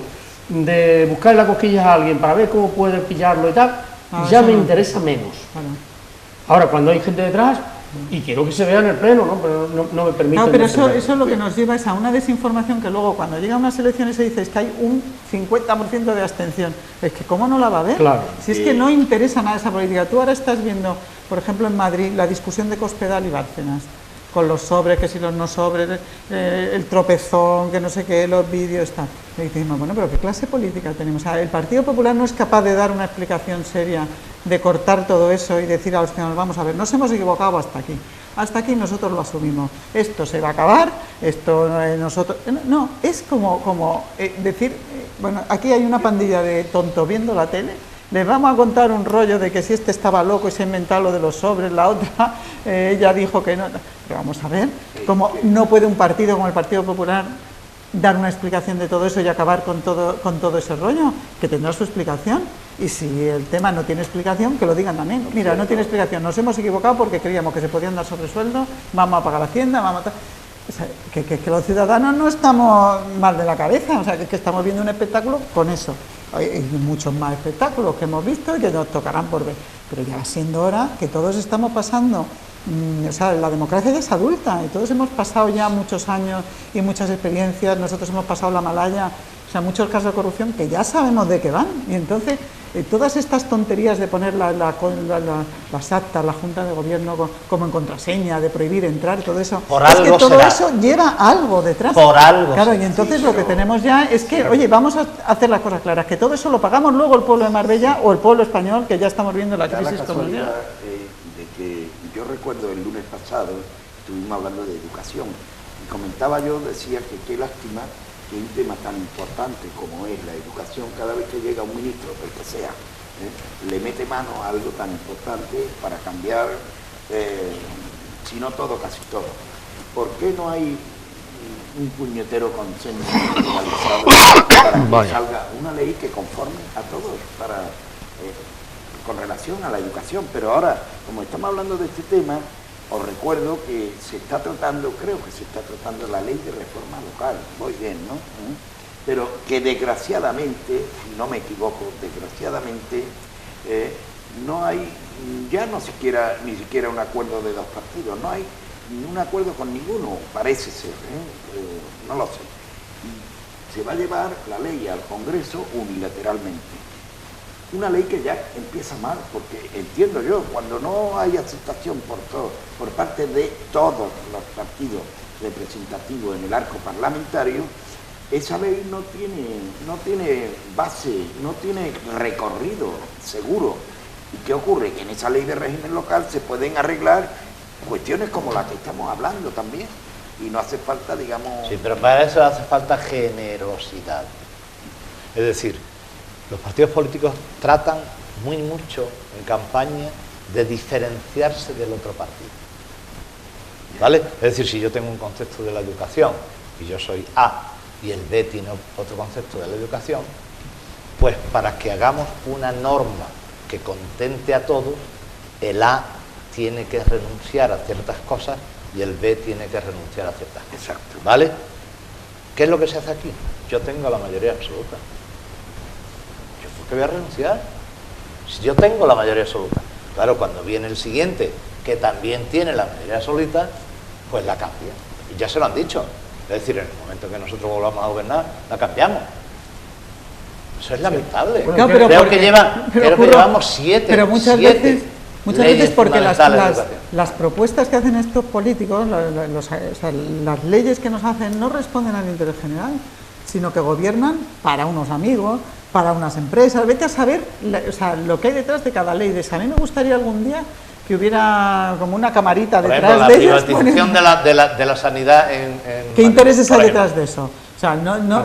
de buscar la cosquilla a alguien para ver cómo puede pillarlo y tal, ya me interesa menos. Ahora, cuando hay gente detrás, Y quiero que se vea en el pleno, ¿no? Pero no me permite. No, pero eso es lo que nos lleva es a una desinformación que luego cuando llega a unas elecciones se dice es que hay un 50% de abstención. Es que ¿cómo no la va a haber? Claro. Si es que no interesa nada esa política. Tú ahora estás viendo, por ejemplo, en Madrid, la discusión de Cospedal y Bárcenas, con los sobres, que si los no sobres, el tropezón, que no sé qué, los vídeos, tal. Y decimos, bueno, pero ¿qué clase política tenemos? O sea, el Partido Popular no es capaz de dar una explicación seria, de cortar todo eso y decir a los ciudadanos, vamos a ver, nos hemos equivocado hasta aquí. Hasta aquí nosotros lo asumimos. Esto se va a acabar, esto nosotros... No, es como decir, bueno, aquí hay una pandilla de tontos viendo la tele, les vamos a contar un rollo de que si este estaba loco y se ha inventado lo de los sobres, la otra, ella dijo que no. Pero vamos a ver, cómo no puede un partido como el Partido Popular dar una explicación de todo eso y acabar con todo ese rollo, que tendrá su explicación. Y si el tema no tiene explicación, que lo digan también. Mira, no tiene explicación, nos hemos equivocado porque creíamos que se podían dar sobresueldos, vamos a pagar la Hacienda, vamos a... O sea, que los ciudadanos no estamos mal de la cabeza, o sea, que estamos viendo un espectáculo con eso. Hay muchos más espectáculos que hemos visto y que nos tocarán por ver, pero ya va siendo hora que todos estamos pasando, o sea, la democracia ya es adulta y todos hemos pasado ya muchos años y muchas experiencias, nosotros hemos pasado la malaya, o sea, muchos casos de corrupción que ya sabemos de qué van, y entonces todas estas tonterías de poner las actas, la Junta de Gobierno como en contraseña, de prohibir entrar, todo eso, es que todo eso lleva algo detrás. Por algo. Claro, y entonces lo que tenemos ya es que, oye, vamos a hacer las cosas claras, que todo eso lo pagamos luego el pueblo de Marbella o el pueblo español, que ya estamos viendo la crisis como el día. De que yo recuerdo el lunes pasado, estuvimos hablando de educación, y comentaba yo, decía que qué lástima que un tema tan importante como es la educación, cada vez que llega un ministro, el que sea, le mete mano a algo tan importante para cambiar, si no todo, casi todo. ¿Por qué no hay un puñetero consenso generalizado para que salga una ley que conforme a todos con relación a la educación? Pero ahora, como estamos hablando de este tema, os recuerdo que se está tratando, creo que se está tratando la ley de reforma local, muy bien, ¿no? Pero que desgraciadamente, si no me equivoco, desgraciadamente, no hay ya ni siquiera un acuerdo de dos partidos, no hay un acuerdo con ninguno, parece ser, no lo sé. Y se va a llevar la ley al Congreso unilateralmente. Una ley que ya empieza mal, porque entiendo yo, cuando no hay aceptación por parte de todos los partidos representativos en el arco parlamentario, esa ley no tiene base, no tiene recorrido seguro. ¿Y qué ocurre? Que en esa ley de régimen local se pueden arreglar cuestiones como las que estamos hablando también, y no hace falta, digamos... Sí, pero para eso hace falta generosidad. Es decir, los partidos políticos tratan muy mucho en campaña de diferenciarse del otro partido, ¿vale? Es decir, si yo tengo un concepto de la educación y yo soy A y el B tiene otro concepto de la educación, pues para que hagamos una norma que contente a todos, el A tiene que renunciar a ciertas cosas y el B tiene que renunciar a ciertas cosas. Exacto. ¿Vale? ¿Qué es lo que se hace aquí? Yo tengo la mayoría absoluta. ¿Qué voy a renunciar? Si yo tengo la mayoría absoluta. Claro, cuando viene el siguiente, que también tiene la mayoría absoluta, pues la cambia. Y ya se lo han dicho. Es decir, en el momento que nosotros volvamos a gobernar, la cambiamos. Eso es lamentable. Bueno, creo que llevamos 7. Pero muchas veces porque las propuestas que hacen estos políticos, las leyes que nos hacen, no responden al interés general, sino que gobiernan para unos amigos, para unas empresas. Vete a saber lo que hay detrás de cada ley. A mí me gustaría algún día que hubiera como una camarita detrás de ellos. La privatización de la sanidad en ¿Qué intereses hay detrás de eso? O sea,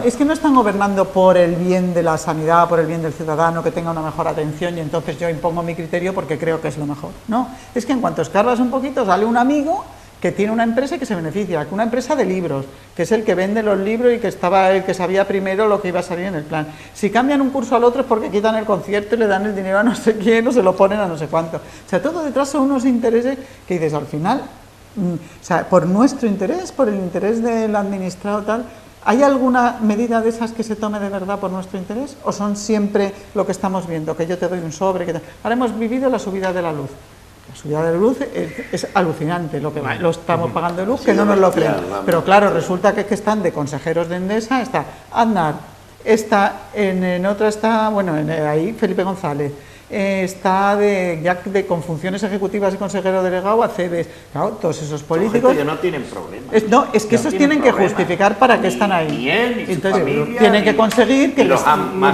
es que no están gobernando por el bien de la sanidad, por el bien del ciudadano, que tenga una mejor atención y entonces yo impongo mi criterio porque creo que es lo mejor. No, es que en cuanto escarbas un poquito sale un amigo que tiene una empresa que se beneficia, una empresa de libros, que es el que vende los libros y que estaba el que sabía primero lo que iba a salir en el plan. Si cambian un curso al otro es porque quitan el concierto y le dan el dinero a no sé quién o se lo ponen a no sé cuánto. O sea, todo detrás son unos intereses que dices al final, o sea, por nuestro interés, por el interés del administrado tal, ¿hay alguna medida de esas que se tome de verdad por nuestro interés? ¿O son siempre lo que estamos viendo, que yo te doy un sobre? Ahora hemos vivido la subida de la luz. La subida de luz es alucinante, lo estamos pagando de luz, que no nos lo creemos. Pero claro, resulta que están de consejeros de Endesa, está Aznar, está en otra está, bueno, ahí Felipe González, está con funciones ejecutivas y consejero delegado a CEBES. Claro, todos esos políticos que no tienen problemas. Es que esos tienen que justificar para qué están ahí. Ni él, ni su entonces familia, tienen que conseguir que No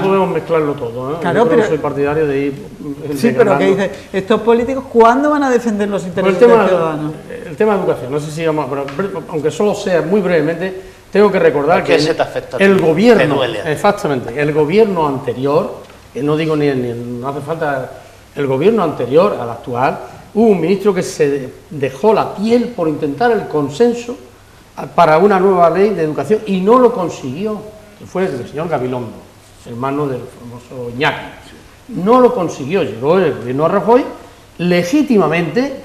podemos mezclarlo todo, ¿eh? Claro, Yo pero soy partidario de ir. Sí, pero que dice, estos políticos, ¿cuándo van a defender los intereses del ciudadano? El tema de educación, no sé si vamos, pero aunque solo sea muy brevemente, tengo que recordar que se te afecta a ti? el gobierno, Te duele. exactamente, el gobierno anterior, no digo no hace falta, el gobierno anterior al actual, hubo un ministro que se dejó la piel por intentar el consenso para una nueva ley de educación y no lo consiguió, que fue el señor Gabilondo, hermano del famoso Iñaki. No lo consiguió, llegó el gobierno de Rajoy, legítimamente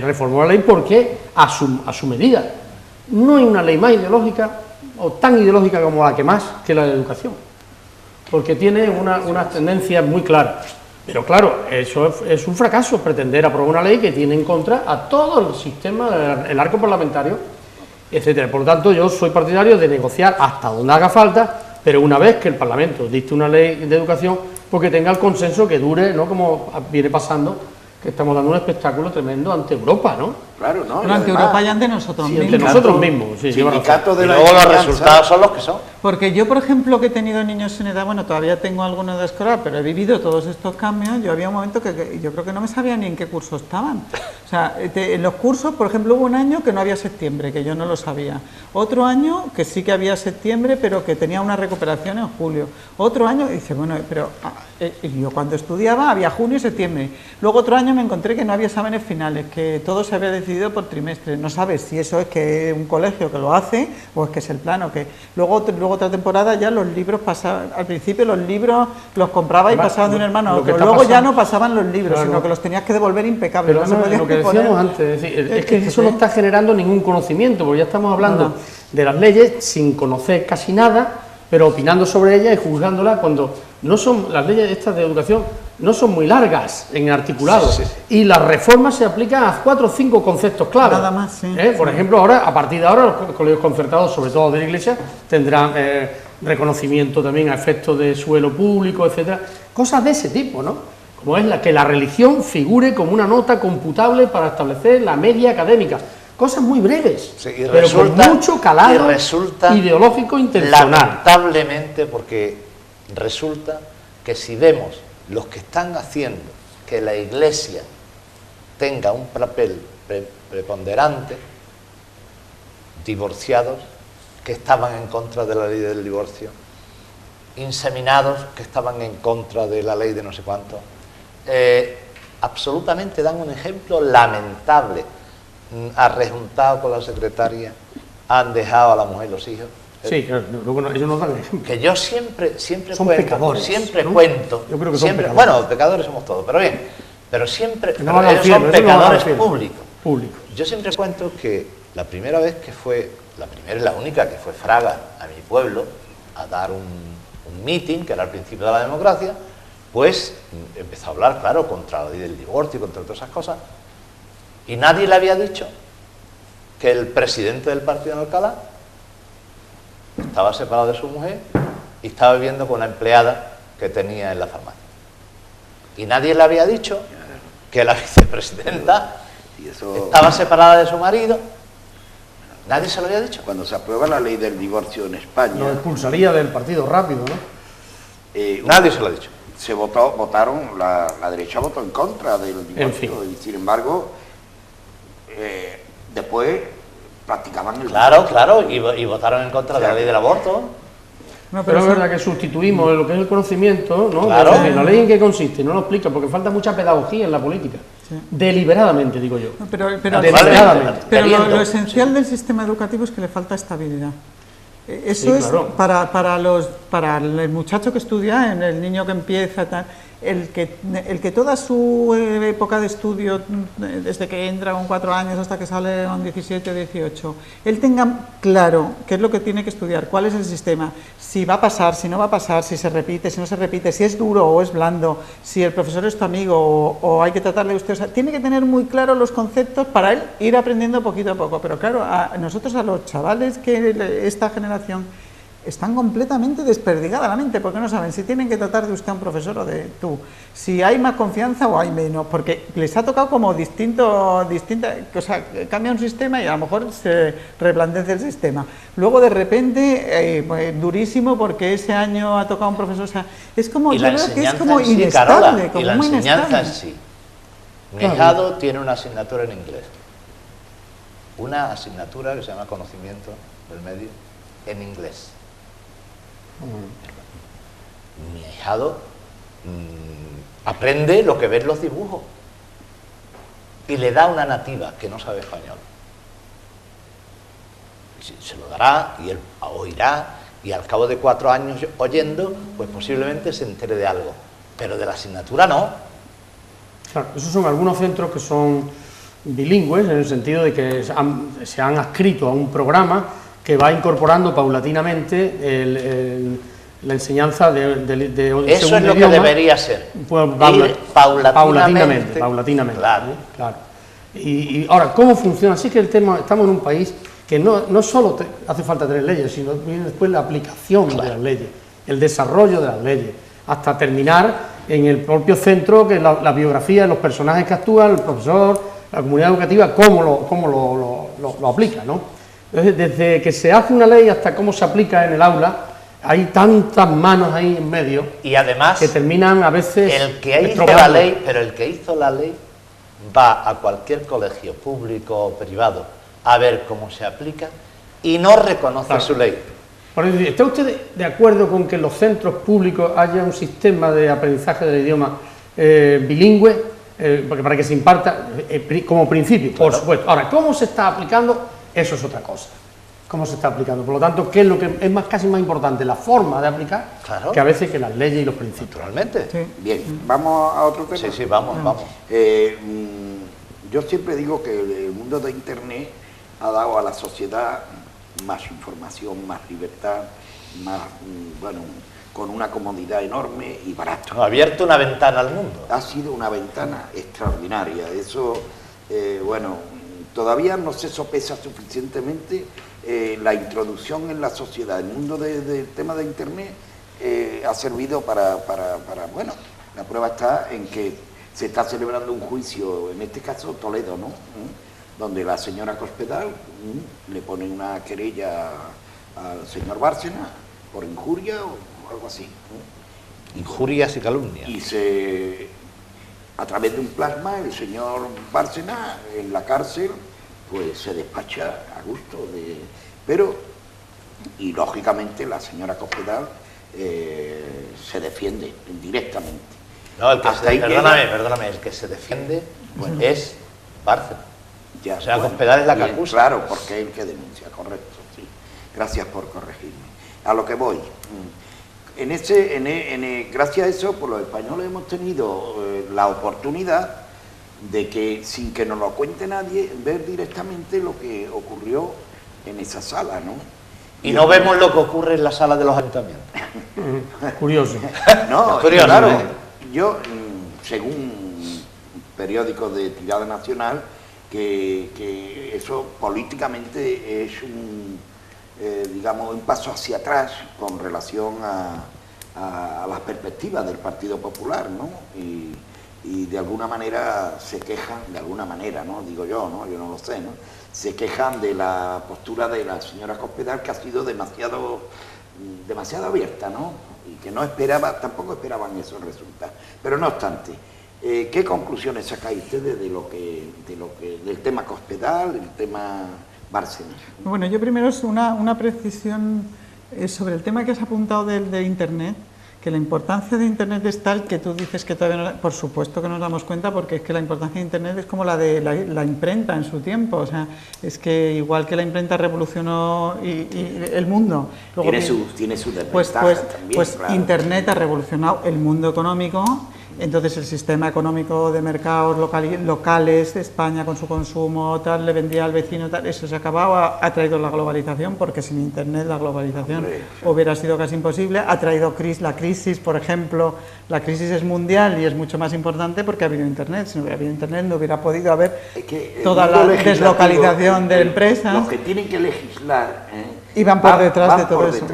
reformó la ley porque a su medida. No hay una ley más ideológica o tan ideológica como la que más que la de educación, porque tiene unas tendencias muy claras. Pero claro, eso es un fracaso, pretender aprobar una ley que tiene en contra a todo el sistema, el arco parlamentario, etcétera. Por lo tanto, yo soy partidario de negociar hasta donde haga falta, pero una vez que el Parlamento dicte una ley de educación, porque tenga el consenso que dure, no como viene pasando, que estamos dando un espectáculo tremendo ante Europa, ¿no? Claro, ¿no? Pero ante Europa y ante nosotros mismos. Ante nosotros mismos, sí. Sindicato de Y la luego los enseñanza. resultados son los que son. Porque yo, por ejemplo, que he tenido niños en edad, bueno, todavía tengo algunos de escolar, pero he vivido todos estos cambios. Yo había un momento que yo creo que no me sabía ni en qué curso estaban. O sea, en los cursos, por ejemplo, hubo un año que no había septiembre, que yo no lo sabía. Otro año que sí que había septiembre, pero que tenía una recuperación en julio. Otro año, dice, bueno, pero yo cuando estudiaba había junio y septiembre. Luego otro año me encontré que no había exámenes finales, que todo se había decidido por trimestre. No sabes si eso es que un colegio que lo hace o es que es el plano que luego otra temporada ya los libros pasaban. Al principio los libros los compraba y pasaban de un hermano a otro. Luego ya no pasaban los libros, Claro. sino que los tenías que devolver impecables. Pero no se podían lo que poner. decíamos antes, es que eso no está generando ningún conocimiento, porque ya estamos hablando de las leyes sin conocer casi nada, pero opinando sobre ellas y juzgándolas cuando no son, las leyes estas de educación no son muy largas en articulado, y las reformas se aplican a 4 o 5 conceptos clave. Nada más, sí. Por ejemplo, ahora, a partir de ahora, los colegios concertados, sobre todo de la Iglesia, tendrán reconocimiento también a efectos de suelo público, etcétera, cosas de ese tipo, ¿no? Como es que la religión figure como una nota computable para establecer la media académica. Cosas muy breves, Sí, pero con mucho calado resulta ideológico intencional. Lamentablemente, porque resulta que si vemos los que están haciendo que la Iglesia tenga un papel preponderante, divorciados que estaban en contra de la ley del divorcio, inseminados que estaban en contra de la ley de no sé cuánto, absolutamente dan un ejemplo lamentable. Han rejuntado con la secretaria, han dejado a la mujer y los hijos. Sí, claro, luego ellos nos dan ejemplo. Que yo siempre Son cuento, pecadores, siempre ¿no? cuento, Yo creo que son pecadores. bueno, pecadores somos todos, pero bien, pero siempre, No van al ellos infierno, son ellos no van al pecadores infierno. públicos. Yo siempre cuento que la primera vez que fue, la primera y la única que fue Fraga a mi pueblo a dar un meeting, que era el principio de la democracia, pues empezó a hablar, claro, contra la ley del divorcio y contra todas esas cosas, y nadie le había dicho que el presidente del partido en Alcalá estaba separado de su mujer y estaba viviendo con una empleada que tenía en la farmacia. Y nadie le había dicho que la vicepresidenta estaba separada de su marido. Nadie se lo había dicho. Cuando se aprueba la ley del divorcio en España, Nos expulsaría del partido rápido, ¿no? Nadie se lo ha dicho. se votaron, la derecha votó en contra del divorcio, y sin embargo, después practicaban el Claro, claro, y votaron en contra de la ley del aborto. No, Pero es eso- verdad que sustituimos lo que es el conocimiento, ¿no? Claro. Es decir, ¿la ley en qué consiste? No lo explica, porque falta mucha pedagogía en la política. Sí. Deliberadamente, digo yo. no, pero Deliberadamente. lo Queriendo. esencial del sistema educativo es que le falta estabilidad. Eso Sí, es claro. para el muchacho que estudia, en el niño que empieza, tal, el que toda su época de estudio, desde que entra con 4 años hasta que sale con 17 o 18, él tenga claro qué es lo que tiene que estudiar, cuál es el sistema, si va a pasar, si no va a pasar, si se repite, si no se repite, si es duro o es blando, si el profesor es tu amigo o hay que tratarle a usted, o sea, tiene que tener muy claros los conceptos para él ir aprendiendo poquito a poco. Pero claro, a los chavales que esta generación están completamente desperdigadas la mente, porque no saben si tienen que tratar de usted a un profesor o de tú, si hay más confianza o hay menos, porque les ha tocado como distinta, o sea, cambia un sistema y a lo mejor se reblandece el sistema. Luego de repente, durísimo, porque ese año ha tocado un profesor, o sea, es como, yo creo que es como inestable. Carola, como y la muy enseñanza inestable. en sí. Mi hijado tiene una asignatura en inglés, una asignatura que se llama Conocimiento del Medio en inglés. Mi ahijado aprende lo que ve en los dibujos y le da una nativa que no sabe español. Se lo dará y él oirá, y al cabo de 4 años oyendo, pues posiblemente se entere de algo, pero de la asignatura no. Claro, esos son algunos centros que son bilingües, en el sentido de que se han adscrito a un programa que va incorporando paulatinamente la enseñanza de eso es lo que debería ser, pues, paulatinamente. Claro. Y ahora, ¿cómo funciona? Así que estamos en un país que no solo hace falta tener leyes, sino viene después la aplicación de las leyes, el desarrollo de las leyes, hasta terminar en el propio centro, que es la biografía de los personajes que actúan, el profesor, la comunidad educativa, cómo lo aplica, ¿no? Entonces, desde que se hace una ley hasta cómo se aplica en el aula, hay tantas manos ahí en medio, y además que terminan a veces el que hizo la ley, pero el que hizo la ley va a cualquier colegio público o privado a ver cómo se aplica y no reconoce su ley. Por eso, ¿está usted de acuerdo con que en los centros públicos haya un sistema de aprendizaje del idioma bilingüe, porque para que se imparta como principio? Claro. Por supuesto. Ahora, ¿cómo se está aplicando? Eso es otra cosa. ¿Cómo se está aplicando? Por lo tanto, ¿qué es lo que es casi más importante? La forma de aplicar, claro, que a veces que las leyes y los principios. Naturalmente. Sí. Bien, ¿vamos a otro tema? Sí, vamos. Yo siempre digo que el mundo de Internet ha dado a la sociedad más información, más libertad, más, con una comodidad enorme y barato. Ha abierto una ventana al mundo. Ha sido una ventana extraordinaria. Eso, todavía no se sopesa suficientemente la introducción en la sociedad. El mundo del tema de Internet ha servido para la prueba está en que se está celebrando un juicio, en este caso Toledo, ¿no? Donde la señora Cospedal le pone una querella al señor Bárcena por injuria o algo así. Injurias y calumnias. Y a través de un plasma, el señor Bárcena en la cárcel pues se despacha a gusto y lógicamente la señora Cospedal se defiende directamente. No, perdóname, el que se defiende es Bárcena. O sea, Cospedal es la que acusa. Claro, porque es el que denuncia, correcto, sí. Gracias por corregirme. A lo que voy. Gracias a eso, pues los españoles hemos tenido la oportunidad de que, sin que nos lo cuente nadie, ver directamente lo que ocurrió en esa sala, ¿no? Y no vemos lo que ocurre en la sala de los ayuntamientos. Curioso. No, curioso, claro. Yo, según periódicos de tirada nacional, que eso políticamente es un paso hacia atrás con relación a las perspectivas del Partido Popular, ¿no? Y de alguna manera se quejan, ¿no? Digo yo, ¿no? Yo no lo sé, ¿no? Se quejan de la postura de la señora Cospedal, que ha sido demasiado abierta, ¿no? Y que tampoco esperaban esos resultados. Pero no obstante, ¿qué conclusiones sacáis ustedes del tema Cospedal, del tema Bárcena? Bueno, yo primero es una precisión sobre el tema que has apuntado de Internet, que la importancia de Internet es tal que tú dices que todavía no, por supuesto que nos damos cuenta, porque es que la importancia de Internet es como la de la imprenta en su tiempo, o sea, es que igual que la imprenta revolucionó y el mundo, luego tiene su desventaja pues también, claro. Internet ha revolucionado el mundo económico Entonces el sistema económico de mercados locales de España con su consumo, tal, le vendía al vecino, tal, eso se acababa, ha traído la globalización, porque sin Internet la globalización hubiera sido casi imposible, ha traído la crisis, por ejemplo, la crisis es mundial y es mucho más importante porque ha habido Internet, si no hubiera habido Internet no hubiera podido haber toda la deslocalización de empresas. Los que tienen que legislar, y van por detrás de todo eso,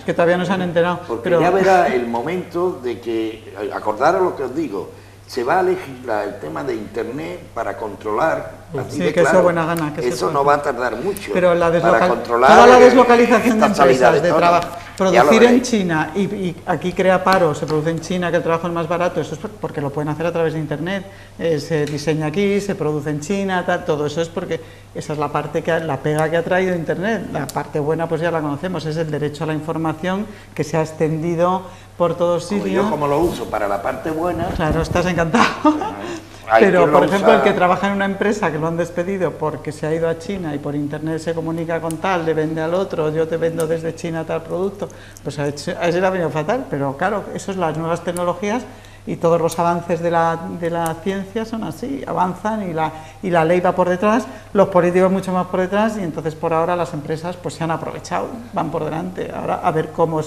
que todavía no se han enterado. Porque ya verá el momento de que, acordaros lo que os digo, se va a legislar el tema de Internet para controlar. Sí, que eso buena gana. Que eso no va a tardar mucho. Pero para controlar toda la deslocalización de empresas, de todo. trabajo, producir en China y aquí crea paro, se produce en China, que el trabajo es más barato, eso es porque lo pueden hacer a través de Internet, se diseña aquí, se produce en China, tal, todo eso es porque esa es la parte la pega que ha traído Internet. La parte buena pues ya la conocemos, es el derecho a la información que se ha extendido por todos sitios. Yo como lo uso para la parte buena... Claro, estás encantado. Pero, por ejemplo, el que trabaja en una empresa que lo han despedido porque se ha ido a China y por Internet se comunica con tal, le vende al otro, yo te vendo desde China tal producto, pues a ese le ha venido fatal. Pero claro, eso es las nuevas tecnologías y todos los avances de la ciencia son así, avanzan y la ley va por detrás, los políticos mucho más por detrás y entonces por ahora las empresas pues se han aprovechado, van por delante. Ahora a ver cómo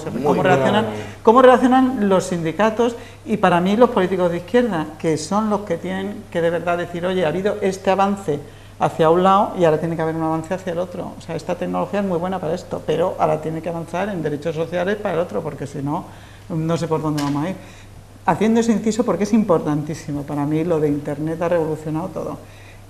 reaccionan los sindicatos y para mí los políticos de izquierda, que son los que tienen que de verdad decir, oye, ha habido este avance hacia un lado y ahora tiene que haber un avance hacia el otro. O sea, esta tecnología es muy buena para esto, pero ahora tiene que avanzar en derechos sociales para el otro, porque si no, no sé por dónde vamos a ir. Haciendo ese inciso porque es importantísimo, para mí lo de Internet ha revolucionado todo.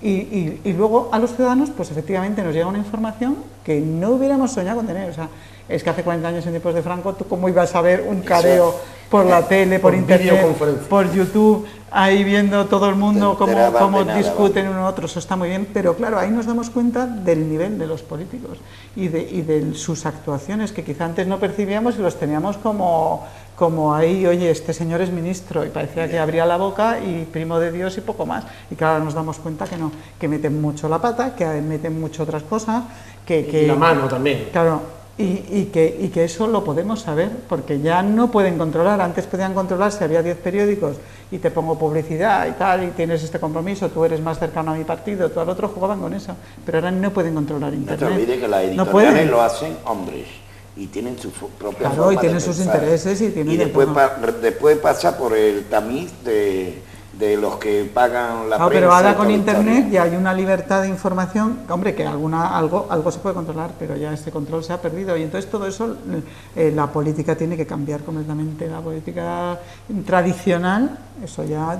Y luego a los ciudadanos, pues efectivamente nos llega una información que no hubiéramos soñado con tener. O sea, es que hace 40 años en tiempos de Franco, ¿tú cómo ibas a ver un careo por la tele, por Internet, por YouTube, ahí viendo todo el mundo cómo discuten uno otro? Eso está muy bien, pero claro, ahí nos damos cuenta del nivel de los políticos y de sus actuaciones, que quizá antes no percibíamos y los teníamos como ahí, oye, este señor es ministro, y parecía que abría la boca y primo de Dios y poco más. Y claro, nos damos cuenta que no, que meten mucho la pata, que meten mucho otras cosas, y la mano también. Claro, y que eso lo podemos saber, porque ya no pueden controlar. Antes podían controlar si había 10 periódicos y te pongo publicidad y tal, y tienes este compromiso, tú eres más cercano a mi partido, tú al otro, jugaban con eso. Pero ahora no pueden controlar Internet. No te olvides que las editoriales lo hacen hombres. Y tienen su propia forma y tienen de sus pensar. Intereses y después pasa por el tamiz de los que pagan la prensa. Pero ahora con Internet ya hay una libertad de información, hombre, que algo se puede controlar, pero ya este control se ha perdido y entonces todo eso, la política tiene que cambiar completamente. La política tradicional, eso ya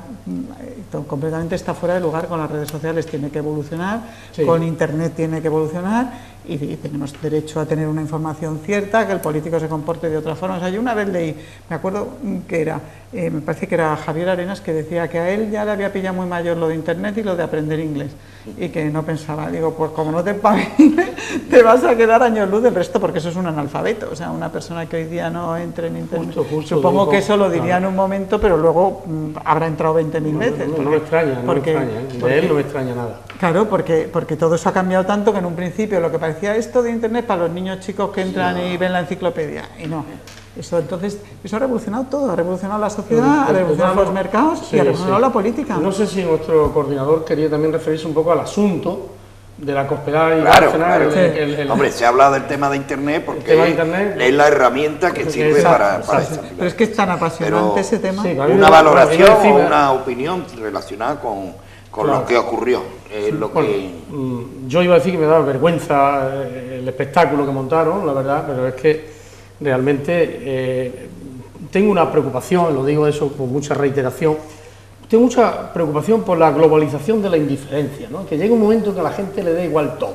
completamente está fuera de lugar. Con las redes sociales tiene que evolucionar, con Internet tiene que evolucionar y tenemos derecho a tener una información cierta, que el político se comporte de otra forma. O sea, yo una vez leí, me acuerdo que era, me parece que era Javier Arenas, que decía que a él ya le había pillado muy mayor lo de Internet y lo de aprender inglés, y que no pensaba, digo, pues como no te espabiles, te vas a quedar años luz del resto, porque eso es un analfabeto. O sea, una persona que hoy día no entre en Internet, supongo que eso lo diría en un momento, pero luego habrá entrado 20.000 veces. No me extraña, de él no me extraña nada. Claro, porque todo eso ha cambiado tanto que en un principio lo que parecía esto de Internet para los niños chicos que entran y ven la enciclopedia, y no. Eso ha revolucionado todo, ha revolucionado la sociedad, ha revolucionado los mercados y ha revolucionado la política. No sé si nuestro coordinador quería también referirse un poco al asunto de la cospedal y claro. Hombre, se ha hablado del tema de Internet porque es la herramienta que sirve para eso. Pero es que es tan apasionante ese tema. Una valoración o una opinión relacionada con lo que ocurrió. Yo iba a decir que me daba vergüenza el espectáculo que montaron, la verdad, pero es que realmente tengo una preocupación, lo digo eso con mucha reiteración, tengo mucha preocupación por la globalización de la indiferencia, ¿no? Que llegue un momento que a la gente le dé igual todo.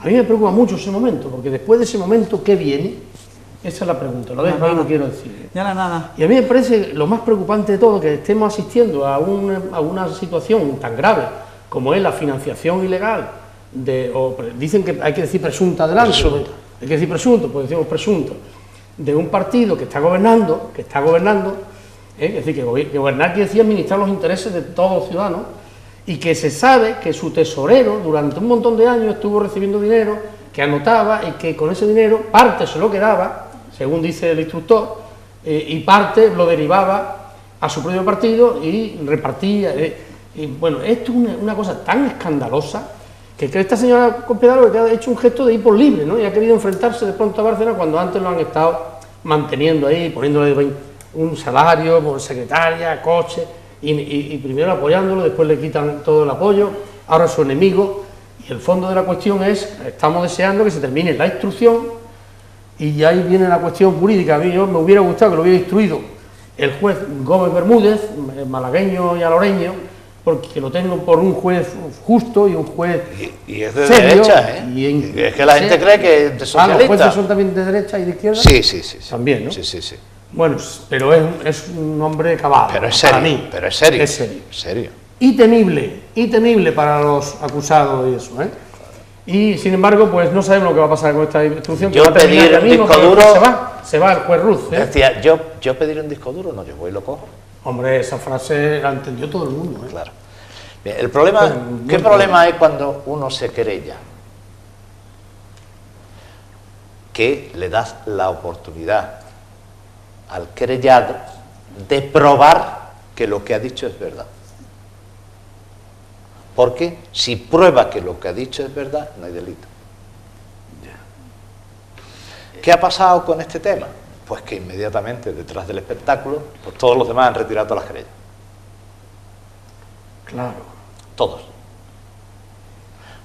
A mí me preocupa mucho ese momento, porque después de ese momento, ¿qué viene? Esa es la pregunta, lo dejo ahí, no quiero decir. Ya nada. Y a mí me parece lo más preocupante de todo, que estemos asistiendo a una situación tan grave como es la financiación ilegal, dicen que hay que decir presunta delante, hay que decir presunto, pues decimos presunto, de un partido que está gobernando, es decir, que gobernar quiere decir administrar los intereses de todos los ciudadanos, y que se sabe que su tesorero durante un montón de años estuvo recibiendo dinero, que anotaba y que con ese dinero parte se lo quedaba, según dice el instructor, y parte lo derivaba a su propio partido y repartía. Y bueno, esto es una cosa tan escandalosa que esta señora Cospedal lo que ha hecho un gesto de ir por libre, ¿no? Y ha querido enfrentarse de pronto a Bárcenas cuando antes lo han estado manteniendo ahí, poniéndole un salario por secretaria, coche, y primero apoyándolo, después le quitan todo el apoyo, ahora es su enemigo. Y el fondo de la cuestión es, estamos deseando que se termine la instrucción, y ahí viene la cuestión jurídica. A mí me hubiera gustado que lo hubiera instruido el juez Gómez Bermúdez, malagueño y aloreño, porque lo tengo por un juez justo y un juez y es de serio, derecha, ¿eh? Y es que la gente cree que es de socialista. ¿Los jueces son también de derecha y de izquierda? Sí, sí, sí. También, ¿no? Sí, sí, sí. Bueno, pero es un hombre cabal. Pero es serio, para mí. pero es serio. Es serio. Serio. Y temible para los acusados y eso, ¿eh? Y sin embargo, pues no sabemos lo que va a pasar con esta instrucción. Yo pedir un disco duro. Se va el juez Ruz, ¿eh? Decía, yo pediré un disco duro, no, yo voy y lo cojo. Hombre, esa frase la entendió todo el mundo, ¿eh? Claro. Bien, el problema, ¿qué problema hay cuando uno se querella? Que le das la oportunidad al querellado de probar que lo que ha dicho es verdad. Porque si prueba que lo que ha dicho es verdad, no hay delito. ¿Qué ha pasado con este tema? Pues que inmediatamente detrás del espectáculo, pues todos los demás han retirado todas las querellas. Claro. Todos.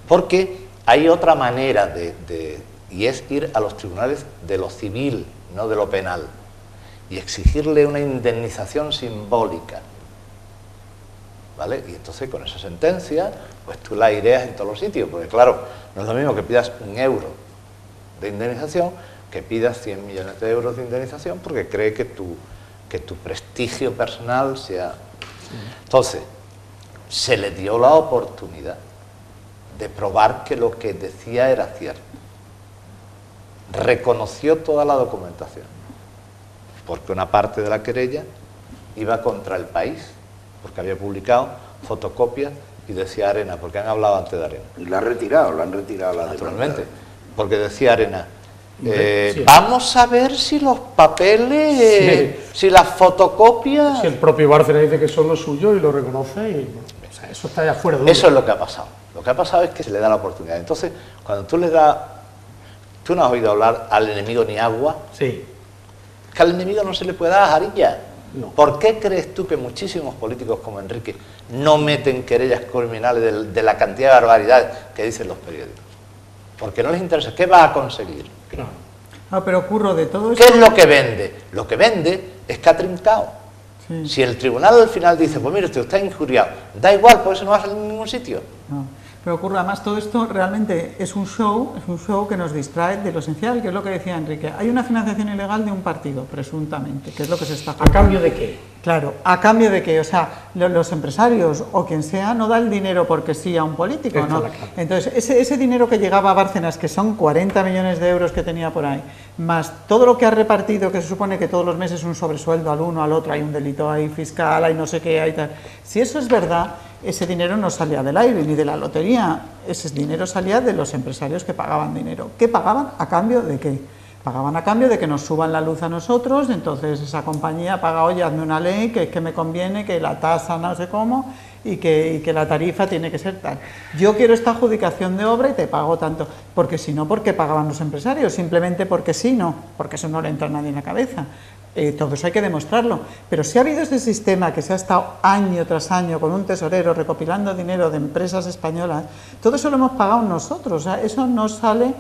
Porque hay otra manera y es ir a los tribunales de lo civil, no de lo penal, y exigirle una indemnización simbólica. ¿Vale? Y entonces con esa sentencia, pues tú la aireas en todos los sitios, porque claro, no es lo mismo que pidas 1 euro de indemnización que pidas 100 millones de euros de indemnización porque cree que tu prestigio personal sea... Entonces, se le dio la oportunidad de probar que lo que decía era cierto. Reconoció toda la documentación, porque una parte de la querella iba contra El País, porque había publicado fotocopias y decía Arena, porque han hablado antes de Arena. Y la han retirado la naturalmente, porque decía Arena, Sí. Vamos a ver si los papeles, si las fotocopias... Si el propio Bárcenas dice que son los suyos y lo reconoce, y, o sea, eso está ya fuera de duda. Eso es lo que ha pasado. Lo que ha pasado es que se le da la oportunidad. Entonces, cuando tú le das... Tú no has oído hablar al enemigo ni agua. Sí. Es que al enemigo no se le puede dar jarilla. No. ¿Por qué crees tú que muchísimos políticos como Enrique no meten querellas criminales de la cantidad de barbaridades que dicen los periódicos? Porque no les interesa. ¿Qué va a conseguir? Claro. Ah, pero Curro, de todo ¿Qué esto... es lo que vende? Lo que vende es que ha trincado. Sí. Si el tribunal al final dice, pues mire, usted está injuriado, da igual, por eso no va a salir en ningún sitio. No. Pero ocurre, además todo esto realmente es un show que nos distrae de lo esencial, que es lo que decía Enrique. Hay una financiación ilegal de un partido, presuntamente, que es lo que se está ¿A cambio de qué? Claro, ¿a cambio de qué? O sea, los empresarios o quien sea no da el dinero porque sí a un político, ¿no? Entonces, ese dinero que llegaba a Bárcenas, que son 40 millones de euros que tenía por ahí, más todo lo que ha repartido, que se supone que todos los meses un sobresueldo al uno, al otro, hay un delito ahí fiscal, hay no sé qué, hay tal. Si eso es verdad, ese dinero no salía del aire ni de la lotería, ese dinero salía de los empresarios que pagaban dinero. ¿Qué pagaban? ¿A cambio de qué? Pagaban a cambio de que nos suban la luz a nosotros, entonces esa compañía paga, oye, hazme una ley, que es que me conviene, que la tasa no sé cómo, y que la tarifa tiene que ser tal. Yo quiero esta adjudicación de obra y te pago tanto, porque si no, ¿por qué pagaban los empresarios? Simplemente porque sí, no, porque eso no le entra a nadie en la cabeza. Todo eso hay que demostrarlo, pero si ha habido este sistema que se ha estado año tras año con un tesorero recopilando dinero de empresas españolas, todo eso lo hemos pagado nosotros, o sea, eso no sale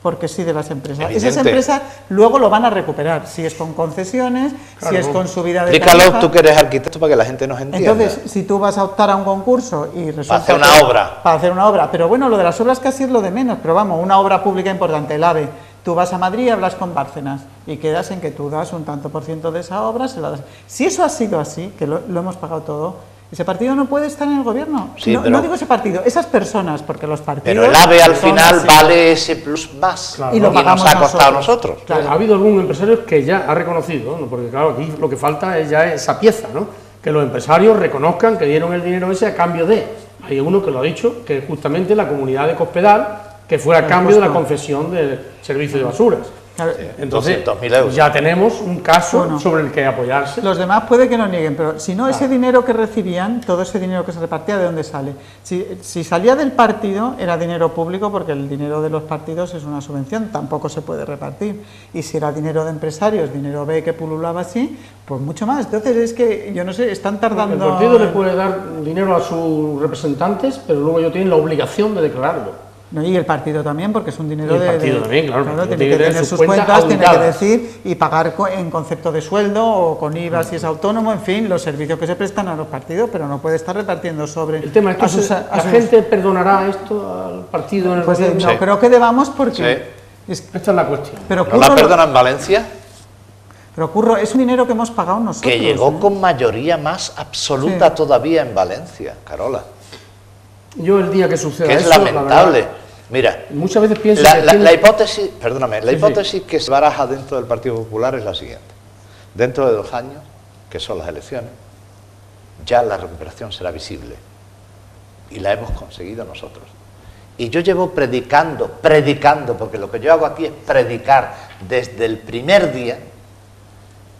porque sí de las empresas. Evidente. Esas empresas luego lo van a recuperar, si es con concesiones, claro, si es con subida de explícalo tarifa. Tú que eres arquitecto para que la gente nos entienda. Entonces, si tú vas a optar a un concurso y resulta para hacer una obra. Para hacer una obra, pero bueno, lo de las obras casi es lo de menos, pero vamos, una obra pública importante, el AVE. Tú vas a Madrid y hablas con Bárcenas y quedas en que tú das un tanto por ciento de esa obra, se la das. Si eso ha sido así, que lo hemos pagado todo, ese partido no puede estar en el gobierno. Sí, no, no digo ese partido, esas personas, porque los partidos... Pero el AVE al final vale ese plus más, claro, y lo pagamos nos ha costado a nosotros. Claro. Ha habido algún empresario que ya ha reconocido, ¿no? Porque claro, aquí lo que falta es ya esa pieza, ¿no? Que los empresarios reconozcan que dieron el dinero ese a cambio de... Hay uno que lo ha dicho, que es justamente la comunidad de Cospedal, que fue a cambio de la concesión del servicio de basuras. Claro, Entonces, 200.000 euros. ya tenemos un caso Bueno. sobre el que apoyarse. Los demás puede que nos nieguen, pero si no, ese dinero que recibían, todo ese dinero que se repartía, ¿de dónde sale? Si salía del partido, era dinero público, porque el dinero de los partidos es una subvención, tampoco se puede repartir. Y si era dinero de empresarios, dinero B que pululaba así, pues mucho más. Entonces es que, yo no sé, están tardando... El partido le puede dar dinero a sus representantes, pero luego ellos tienen la obligación de declararlo. No, y el partido también, porque es un dinero Y el partido también, claro, tiene tiene que que tener sus cuentas, tiene que decir y pagar en concepto de sueldo o con IVA si es autónomo, en fin, los servicios que se prestan a los partidos, pero no puede estar repartiendo sobre... El tema es que ¿la gente perdonará esto al partido en el Pues gobierno? no creo que debamos, porque... Esta es la cuestión. Pero ¿No la perdonan en Valencia? Pero Curro, es un dinero que hemos pagado nosotros. Que llegó con mayoría más absoluta todavía en Valencia, Carola. Yo el día que suceda Que es eso, lamentable. Mira, muchas veces pienso la hipótesis, perdóname, la hipótesis que se baraja dentro del Partido Popular es la siguiente. Dentro de 2 años, que son las elecciones, ya la recuperación será visible. Y la hemos conseguido nosotros. Y yo llevo predicando, porque lo que yo hago aquí es predicar desde el primer día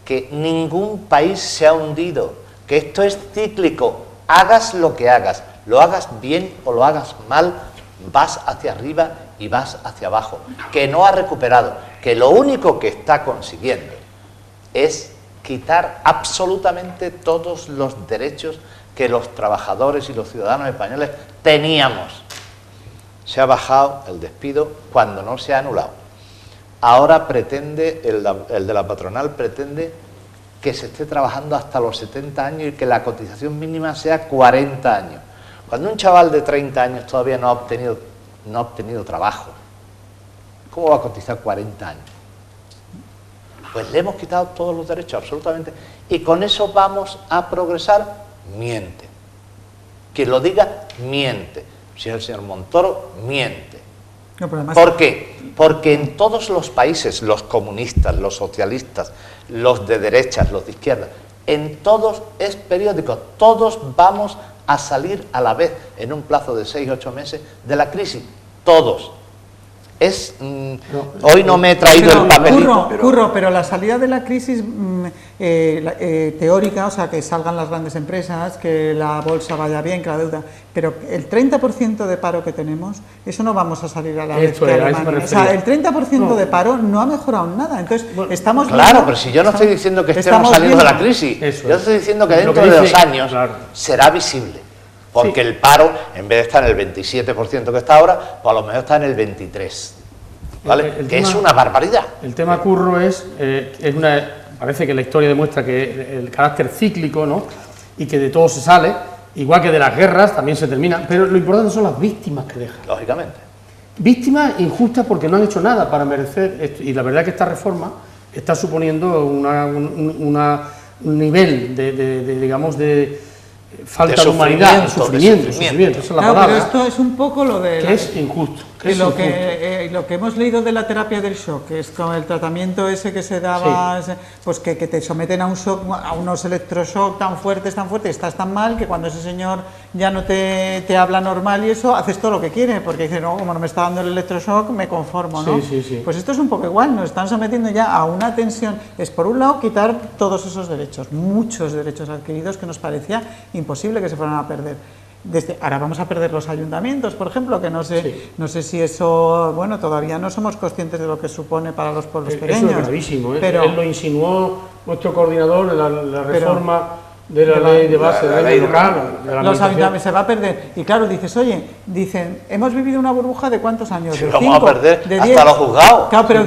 que ningún país se ha hundido, que esto es cíclico, hagas lo que hagas, lo hagas bien o lo hagas mal, vas hacia arriba y vas hacia abajo, que no ha recuperado, que lo único que está consiguiendo es quitar absolutamente todos los derechos que los trabajadores y los ciudadanos españoles teníamos. Se ha bajado el despido cuando no se ha anulado. Ahora pretende, el de la patronal pretende que se esté trabajando hasta los 70 años y que la cotización mínima sea 40 años. Cuando un chaval de 30 años todavía no ha obtenido trabajo, ¿cómo va a cotizar 40 años? Pues le hemos quitado todos los derechos, absolutamente. Y con eso vamos a progresar, miente. Quien lo diga, miente. Si es el señor Montoro, miente. No, pero además... ¿Por qué? Porque en todos los países, los comunistas, los socialistas, los de derechas, los de izquierda, en todos es periódico, todos vamos a salir a la vez en un plazo de 6 o 8 meses de la crisis, todos. Hoy no me he traído el papelito. Curro, pero la salida de la crisis teórica, o sea, que salgan las grandes empresas, que la bolsa vaya bien, que la deuda, pero el 30% de paro que tenemos, eso no vamos a salir a la vez que Alemania. O sea, el 30% de paro no ha mejorado nada. Entonces, estamos claro, viendo, pero si yo no estoy diciendo que estemos saliendo de la crisis, yo estoy diciendo que dentro de 2 años será visible. Porque el paro, en vez de estar en el 27% que está ahora, pues a lo mejor está en el 23%. ¿Vale? Que es una barbaridad. El tema, Curro, parece que la historia demuestra que el carácter cíclico, ¿no? Y que de todo se sale, igual que de las guerras también se termina, pero lo importante son las víctimas que dejan. Lógicamente. Víctimas injustas porque no han hecho nada para merecer esto, y la verdad es que esta reforma está suponiendo un nivel de falta de humanidad, sufrimiento, esa es la palabra. Pero esto es un poco lo de... Que es injusto. Lo que hemos leído de la terapia del shock, que es con el tratamiento ese que se daba, pues que te someten a un shock, a unos electroshock tan fuertes, estás tan mal que cuando ese señor ya no te habla normal y eso, haces todo lo que quiere, porque dice, no, como no me está dando el electroshock, me conformo, ¿no? Sí. Pues esto es un poco igual, nos están sometiendo ya a una tensión. Es por un lado quitar todos esos derechos, muchos derechos adquiridos que nos parecía imposible que se fueran a perder. Ahora vamos a perder los ayuntamientos, por ejemplo, que no sé si eso, bueno, todavía no somos conscientes de lo que supone para los pueblos pequeños. Eso es gravísimo, pero, él lo insinuó nuestro coordinador de la reforma de la ley de base, de la ley local. Los ayuntamientos se va a perder. Y claro, dicen, hemos vivido una burbuja de ¿cuántos años? Si de vamos 5, a perder de hasta 10. los juzgados. Claro, pero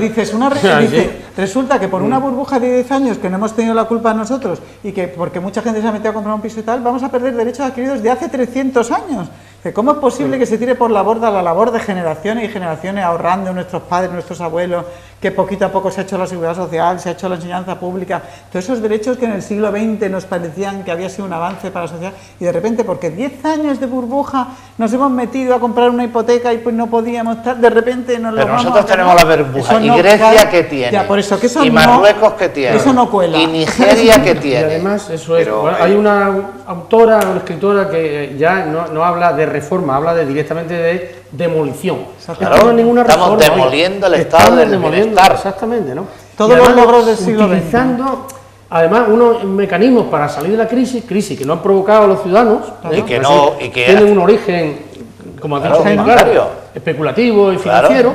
resulta que por una burbuja de 10 años que no hemos tenido la culpa nosotros y que porque mucha gente se ha metido a comprar un piso y tal, vamos a perder derechos adquiridos de hace 300 años. ¿Cómo es posible que se tire por la borda la labor de generaciones y generaciones ahorrando nuestros padres, nuestros abuelos, que poquito a poco se ha hecho la seguridad social, se ha hecho la enseñanza pública, todos esos derechos que en el siglo XX nos parecían que había sido un avance para la sociedad, y de repente porque 10 años de burbuja nos hemos metido a comprar una hipoteca y pues no podíamos estar, de repente nos lo vamos a... Pero nosotros tenemos la burbuja, ¿y Grecia qué tiene? eso, que eso ¿Y no- Marruecos qué tiene? eso no cuela. ¿Y Nigeria qué Y tiene? además, eso es. Pero, Bueno, hay una autora, una escritora que ya no habla de reforma, habla directamente de demolición. Claro, Esto no es ninguna estamos reforma, oiga. demoliendo el estado Estamos del demoliendo, bienestar. exactamente, ¿no? Todos Y los además, logros del siglo XX. utilizando, además, unos mecanismos para salir de la crisis que no han provocado los ciudadanos, Y que Es no- decir, y que- tienen un origen, como ha Claro, dicho Jaime, bancario. claro, especulativo y Claro. financiero,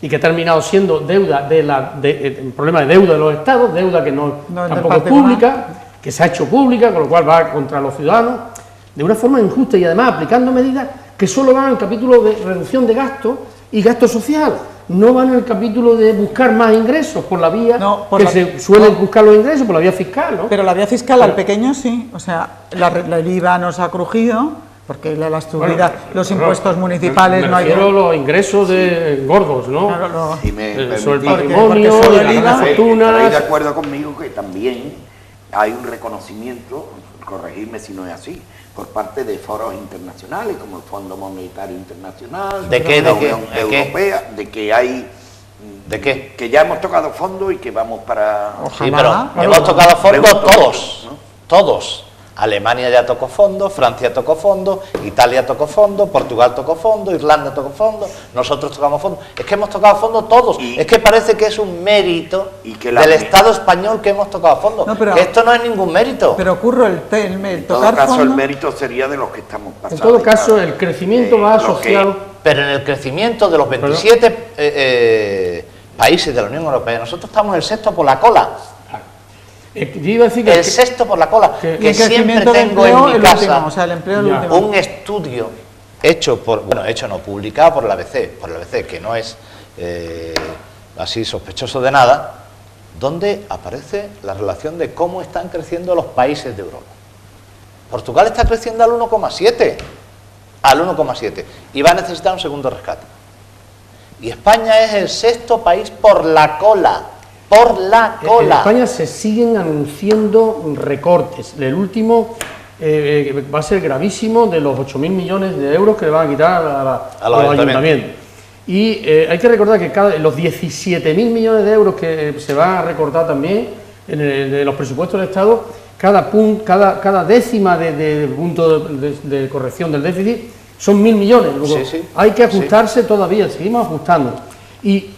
y que ha terminado siendo deuda un problema de deuda de los estados, deuda que No, del tampoco es particular. pública, que se ha hecho pública, con lo cual va contra los ciudadanos, de una forma injusta y además aplicando medidas que solo van al capítulo de reducción de gastos y gasto social, no van en el capítulo de buscar más ingresos por la vía No, por que la- se suelen no. buscar los ingresos, por la vía fiscal, ¿no? Pero la vía fiscal al pequeño sí, o sea, el IVA nos ha crujido, porque la subida, Bueno, los claro, impuestos municipales me no hay... refiero a los ingresos de gordos, ¿no? Claro, Si me Sobre el permitís, patrimonio, porque solo de el las IVA- grandes estaréis de fortunas. acuerdo conmigo que también hay un reconocimiento, corregirme si no es así, por parte de foros internacionales como el Fondo Monetario Internacional, ¿De qué? la ¿De qué? Unión ¿De qué? Europea, de que hay... ¿De qué? Que ya hemos tocado fondo y que vamos para... Sí, Ojalá. pero hemos tocado fondo Pregunto, todos, ¿no? todos. Alemania ya tocó fondo, Francia tocó fondo, Italia tocó fondo, Portugal tocó fondo, Irlanda tocó fondo, nosotros tocamos fondo. Es que hemos tocado fondo todos. Y- Es que parece que es un mérito Y que la- del Estado español que hemos tocado fondo. No, pero- Esto no es ningún mérito. Pero ocurre el En todo tocar caso, el fondo... mérito sería de los que estamos En pasando. todo caso, el crecimiento va lo que- asociado. Pero en el crecimiento de los 27 países de la Unión Europea, nosotros estamos el sexto por la cola. Yo iba a decir que El sexto por la cola. que- Y Que el siempre crecimiento de tengo empleo en mi el casa último, o sea, el empleo el Ya. último. un estudio hecho por, bueno, hecho no, publicado por la ABC, que no es así sospechoso de nada, donde aparece la relación de cómo están creciendo los países de Europa. Portugal está creciendo al 1,7, y va a necesitar un segundo rescate. Y España es el sexto país por la cola, en España se siguen anunciando recortes. El último va a ser gravísimo, de los 8.000 millones de euros que le van a quitar a los ayuntamientos. Y hay que recordar que los 17.000 millones de euros que se van a recortar también de los presupuestos del Estado, cada décima de punto de corrección del déficit son 1.000 millones. Luego, Sí, sí. hay que ajustarse todavía, seguimos ajustando. Y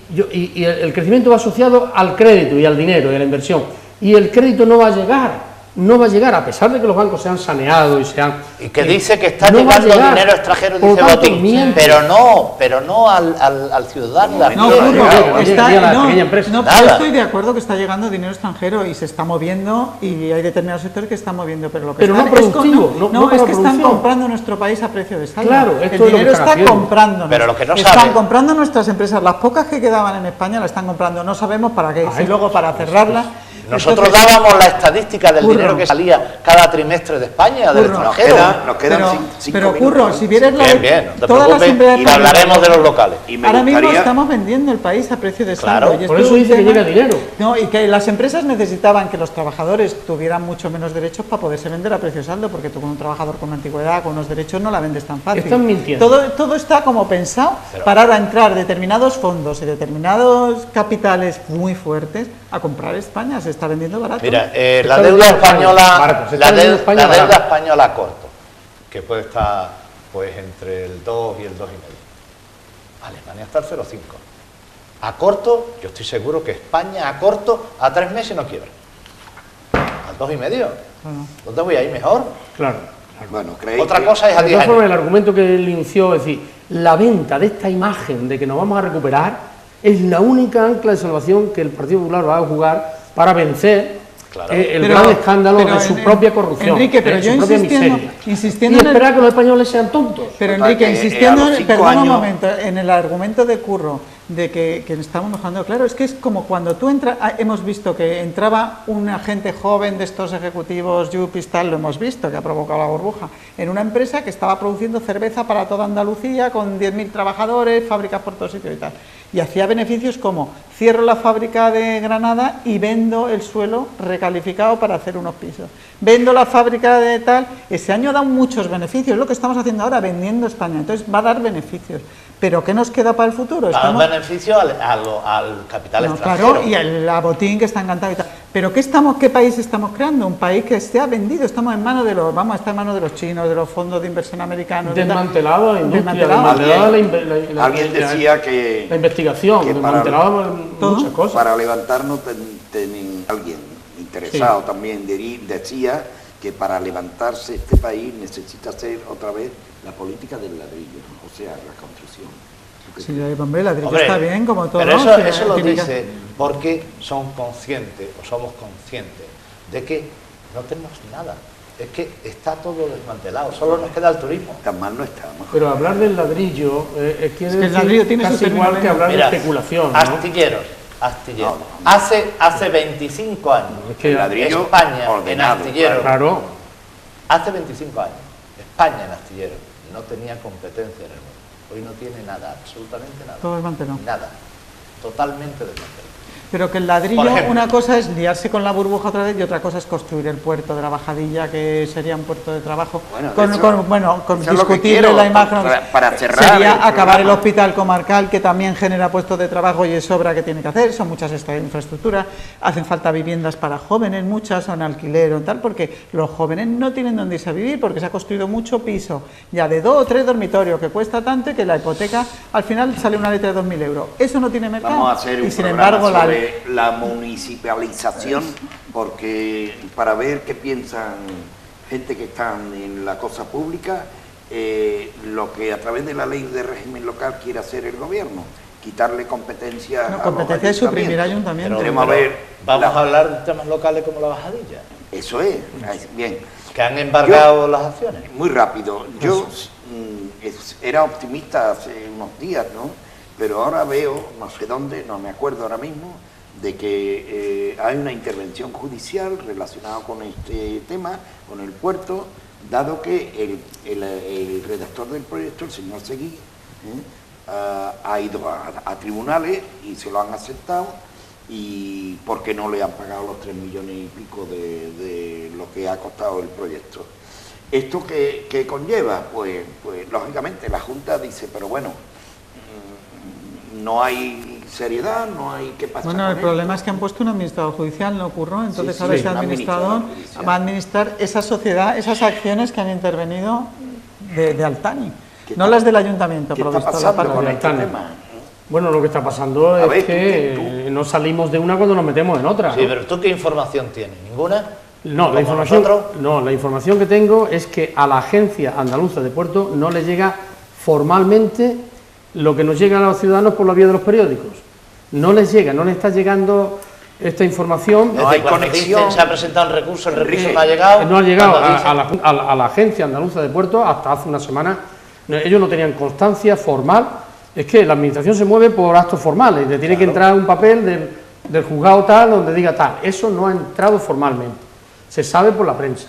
el crecimiento va asociado al crédito y al dinero y a la inversión. Y el crédito no va a llegar, a pesar de que los bancos se han saneado y se han... Y que dice que está no va a llegando llegar. dinero extranjero, Por dice lo tanto, Botín, miente. pero no al ciudadano de a No, pie. Curro, llega, está- llega a la no, pequeña empresa. no, Nada. yo estoy de acuerdo que está llegando dinero extranjero y se está moviendo y hay determinados sectores que están moviendo, pero lo que Pero no están, productivo, no no, para es que están producción. comprando nuestro país a precio de saldo. Claro, esto el es lo que dinero están está haciendo. comprándonos. Pero lo que no están sabe- comprando nuestras empresas, las pocas que quedaban en España las están comprando, no sabemos para qué, si luego para cerrarlas. Nosotros Entonces, dábamos la estadística del Curro. dinero que salía cada trimestre de España, del Curro. extranjero. Nos quedan pero, 5 pero minutos. Curro, si vieres la Bien, no te todas las preocupes, empresas y hablaremos de los locales. Y me ahora mismo gustaría- estamos vendiendo el país a precio de Claro, saldo. Y por esto eso es un dice que tema- llega dinero. No, y que las empresas necesitaban que los trabajadores tuvieran mucho menos derechos para poderse vender a precio de saldo, porque tú con un trabajador con una antigüedad, con unos derechos, no la vendes tan fácil. Están mintiendo. Todo está como pensado para ahora entrar determinados fondos y determinados capitales muy fuertes a comprar España. Se está vendiendo barato. Mira, está la vendiendo deuda España española, barato, se la está vendiendo deuda, España la deuda barato. española a corto, que puede estar pues entre el 2 y el 2,5. Alemania está al 0,5. A corto, yo estoy seguro que España a corto, a 3 meses no quiebra. Al 2,5. ¿Dónde voy a ir mejor? Claro. Bueno, ¿creéis Otra que- cosa es a De 10 todas formas, años. el argumento que él inició, es decir, la venta de esta imagen de que nos vamos a recuperar es la única ancla de salvación que el Partido Popular va a jugar para vencer Claro. el Pero- gran escándalo pero de su en- propia corrupción, Enrique, pero de yo su propia insistiendo miseria. en Y el- esperar que los españoles sean tontos. Pero Total, Enrique, que, insistiendo, a los 5 perdona un años- momento, en el argumento de Curro, de que estamos mejorando, claro, es que es como cuando tú entras, hemos visto que entraba un agente joven de estos ejecutivos, Yupis, tal, lo hemos visto, que ha provocado la burbuja, en una empresa que estaba produciendo cerveza para toda Andalucía, con 10.000 trabajadores, fábricas por todo sitio y tal. Y hacía beneficios como, cierro la fábrica de Granada y vendo el suelo recalificado para hacer unos pisos. Vendo la fábrica de tal, ese año da muchos beneficios, es lo que estamos haciendo ahora, vendiendo España, entonces va a dar beneficios. Pero ¿qué nos queda para el futuro? Dar beneficio al capital extranjero. Claro, y el botín que está encantado y tal. Pero ¿qué país estamos creando? Un país que se ha vendido, estamos en manos de los, vamos a estar en manos de los chinos, de los fondos de inversión americanos. Desmantelado la industria, alguien decía que la investigación, desmantelado muchas cosas. Para levantarnos, alguien interesado también decía que para levantarse este país necesita hacer otra vez la política del ladrillo, o sea, la construcción. Sí, hombre, el ladrillo está bien, como todo. Pero eso lo dice porque son conscientes, o somos conscientes, de que no tenemos nada. Es que está todo desmantelado, solo nos queda el turismo. Tan mal no está. Pero hablar del ladrillo quiere decir el ladrillo tiene casi igual que hablar de especulación, ¿no? Astilleros. No. Hace 25 años, es que el ladrillo España ordenado, en astilleros, claro. Hace 25 años, España en astilleros no tenía competencia en el mundo. Hoy no tiene nada, absolutamente nada. Todo desmantelado. Nada, totalmente desmantelado. Pero que el ladrillo, Por ejemplo, una cosa es liarse con la burbuja otra vez y otra cosa es construir el puerto de la Bajadilla, que sería un puerto de trabajo. Con discutible la imagen. Para cerrar sería acabar el hospital comarcal, que también genera puestos de trabajo y es obra que tiene que hacer. Son muchas infraestructuras. Hacen falta viviendas para jóvenes, muchas son alquiler o tal, porque los jóvenes no tienen dónde irse a vivir, porque se ha construido mucho piso, ya de 2 o 3 dormitorios, que cuesta tanto y que la hipoteca al final sale una letra de 2.000 euros. Eso no tiene mercado. Vamos a hacer un y sin embargo la municipalización, porque para ver qué piensan gente que están en la cosa pública, lo que a través de la ley de régimen local quiere hacer el gobierno, quitarle competencia a competencia de suprimir ayuntamientos. Vamos a hablar de temas locales como la Bajadilla. Eso es, bien. Que han embargado las acciones. Muy rápido, yo era optimista hace unos días, ¿no? Pero ahora veo, no sé dónde, no me acuerdo ahora mismo, de que hay una intervención judicial relacionada con este tema, con el puerto, dado que el redactor del proyecto, el señor Seguí, ha ido a tribunales y se lo han aceptado, y porque no le han pagado los 3 millones y pico de lo que ha costado el proyecto. ¿Esto qué conlleva? Pues lógicamente la Junta dice, pero bueno, no hay seriedad, no hay qué pasar. Bueno, el problema es que han puesto un administrador judicial, no ocurrió, entonces ahora ese administrador va a administrar esa sociedad, esas acciones que han intervenido de Altani, no las del ayuntamiento, por lo visto. Bueno, lo que está pasando es que no salimos de una cuando nos metemos en otra. Sí, pero ¿tú qué información tienes? ¿Ninguna? No, la información que tengo es que a la Agencia Andaluza de Puertos no le llega formalmente lo que nos llega a los ciudadanos por la vía de los periódicos. No les llega, no les está llegando esta información. No hay conexión. Se ha presentado el recurso no ha llegado. No ha llegado a la Agencia Andaluza de Puertos hasta hace una semana. Ellos no tenían constancia formal. Es que la administración se mueve por actos formales. Le tiene que entrar un papel del juzgado tal, donde diga tal. Eso no ha entrado formalmente. Se sabe por la prensa.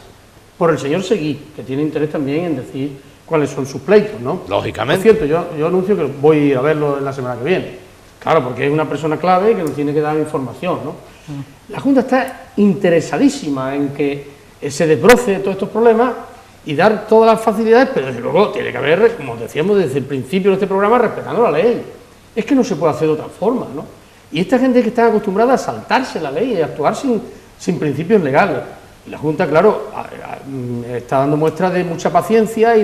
Por el señor Seguí, que tiene interés también en decir cuáles son sus pleitos, ¿no? Lógicamente. Por cierto, yo anuncio que voy a verlo en la semana que viene. Claro, porque es una persona clave que nos tiene que dar información, ¿no? La Junta está interesadísima en que se desbroce todos estos problemas y dar todas las facilidades, pero desde luego tiene que haber, como decíamos desde el principio de este programa, respetando la ley. Es que no se puede hacer de otra forma, ¿no? Y esta gente que está acostumbrada a saltarse la ley y a actuar sin principios legales. La Junta, claro, está dando muestras de mucha paciencia y